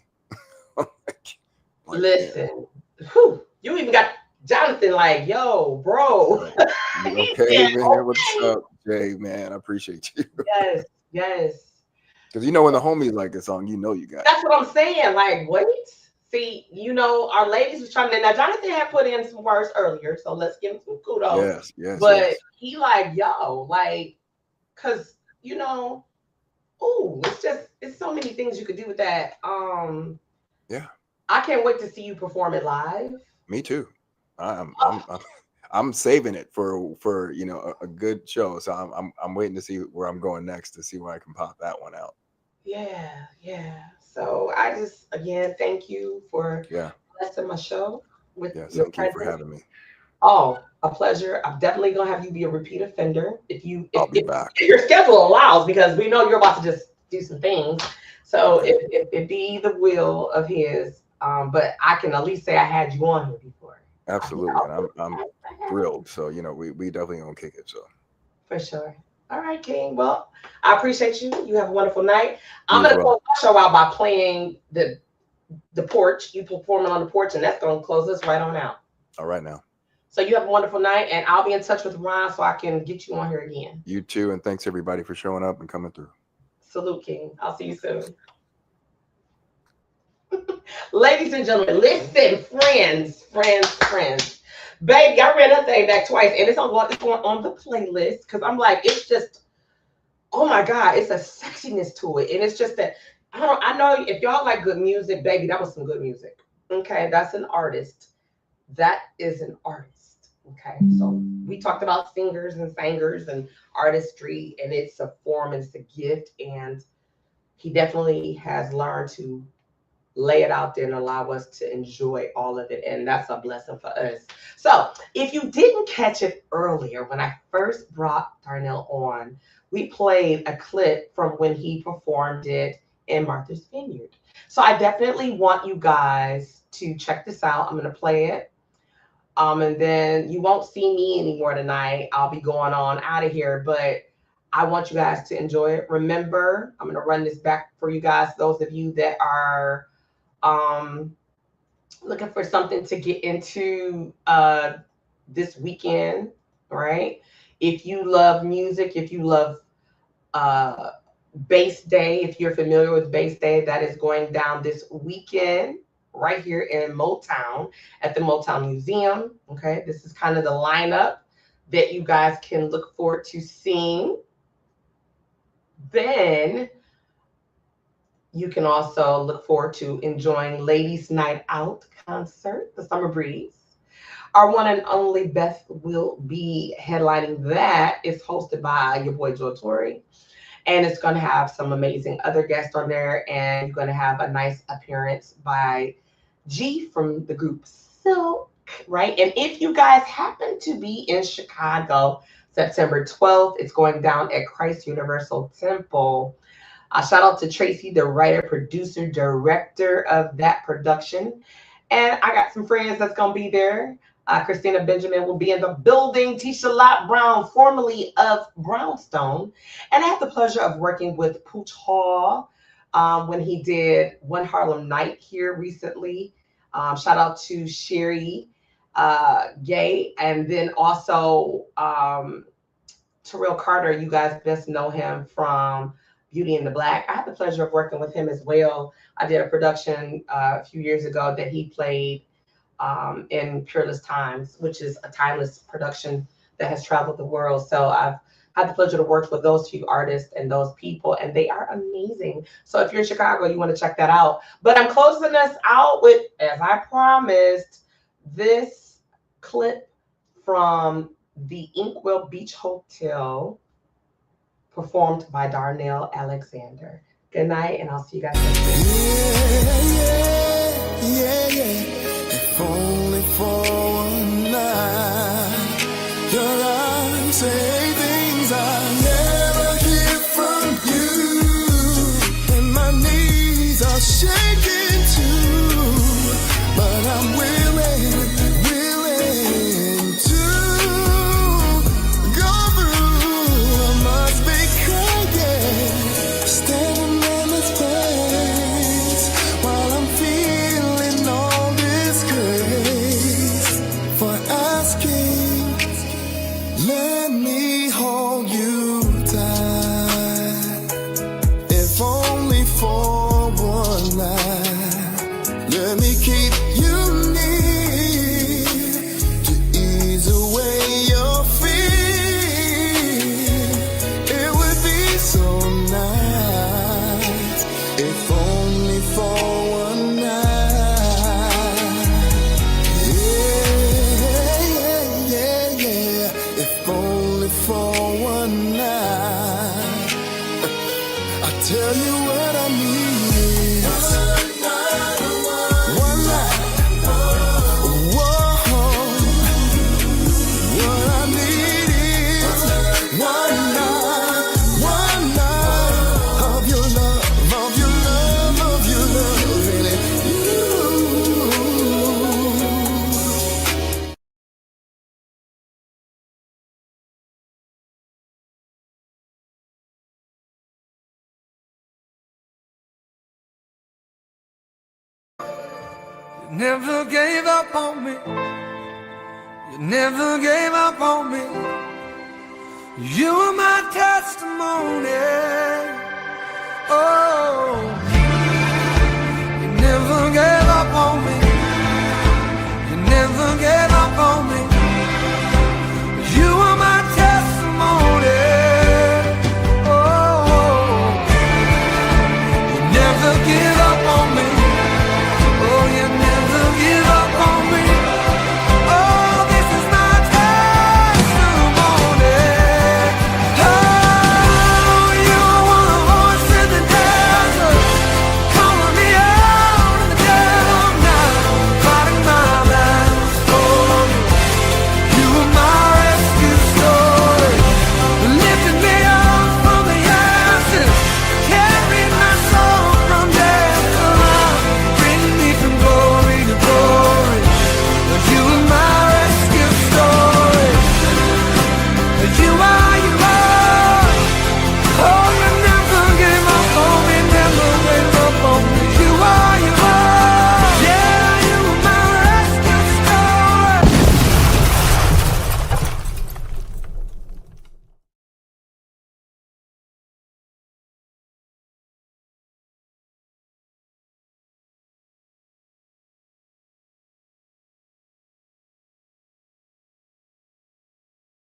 Listen, whew, you even got Jonathan like, yo, bro. You okay, man? Okay. What's up, Jay? Man, I appreciate you. Yes. Because when the homies like a song, you got. That's what I'm saying. Like, wait. See, our ladies was trying to. Now, Jonathan had put in some words earlier, so let's give him some kudos. Yes. But he like, yo, like, cause it's so many things you could do with that. Yeah. I can't wait to see you perform it live. Me too. I'm saving it for a good show. So I'm waiting to see where I'm going next to see where I can pop that one out. Yeah. So I just again thank you for blessing my show with your thank presence. you for having me. Oh, a pleasure. I'm definitely gonna have you be a repeat offender if I'll be back. If your schedule allows, because we know you're about to just do some things. So if it be the will of his, but I can at least say I had you on here before. Absolutely, and I'm thrilled. So we definitely gonna kick it. So for sure. All right, King. Well, I appreciate you. You have a wonderful night. I'm gonna close my show out by playing the porch. You performing on the porch, and that's gonna close us right on out. All right now. So you have a wonderful night, and I'll be in touch with Ron so I can get you on here again. You too, and thanks everybody for showing up and coming through. Salute, King. I'll see you soon. Ladies and gentlemen, listen, friends. Baby, I ran that thing back twice, and it's going on the playlist because I'm like, it's just, oh my God, it's a sexiness to it. And it's just that, I know if y'all like good music, baby, that was some good music. Okay, that's an artist. That is an artist. Okay, so we talked about singers and sangers and artistry, and it's a form and it's a gift, and he definitely has learned to lay it out there and allow us to enjoy all of it, and that's a blessing for us. So if you didn't catch it earlier, when I first brought Darnel on, we played a clip from when he performed it in Martha's Vineyard. So I definitely want you guys to check this out. I'm going to play it. And then you won't see me anymore tonight. I'll be going on out of here, but I want you guys to enjoy it. Remember, I'm going to run this back for you guys, those of you that are looking for something to get into this weekend, right? If you love music, if you love Bass Day, if you're familiar with Bass Day, that is going down this weekend right here in Motown at the Motown Museum. Okay, this is kind of the lineup that you guys can look forward to seeing. Then you can also look forward to enjoying Ladies Night Out concert, the Summer Breeze. Our one and only Beth will be headlining that. It's hosted by your boy Joe Torre. And it's going to have some amazing other guests on there. And you're going to have a nice appearance by G from the group Silk, right? And if you guys happen to be in Chicago, September 12th, it's going down at Christ Universal Temple. Shout out to Tracy, the writer, producer, director of that production. And I got some friends that's going to be there. Christina Benjamin will be in the building. Tisha Lott Brown, formerly of Brownstone. And I had the pleasure of working with Pooch Hall when he did One Harlem Night here recently. Shout out to Sherry Gay. And then also Terrell Carter. You guys best know him from Beauty and the Black. I had the pleasure of working with him as well. I did a production a few years ago that he played in Peerless Times, which is a timeless production that has traveled the world. So I've had the pleasure to work with those few artists and those people, and they are amazing. So if you're in Chicago, you want to check that out. But I'm closing us out with, as I promised, this clip from the Inkwell Beach Hotel, performed by Darnel Alexander. Good night, and I'll see you guys next week. Yeah. never gave up on me. You never gave up on me. You were my testimony. Oh.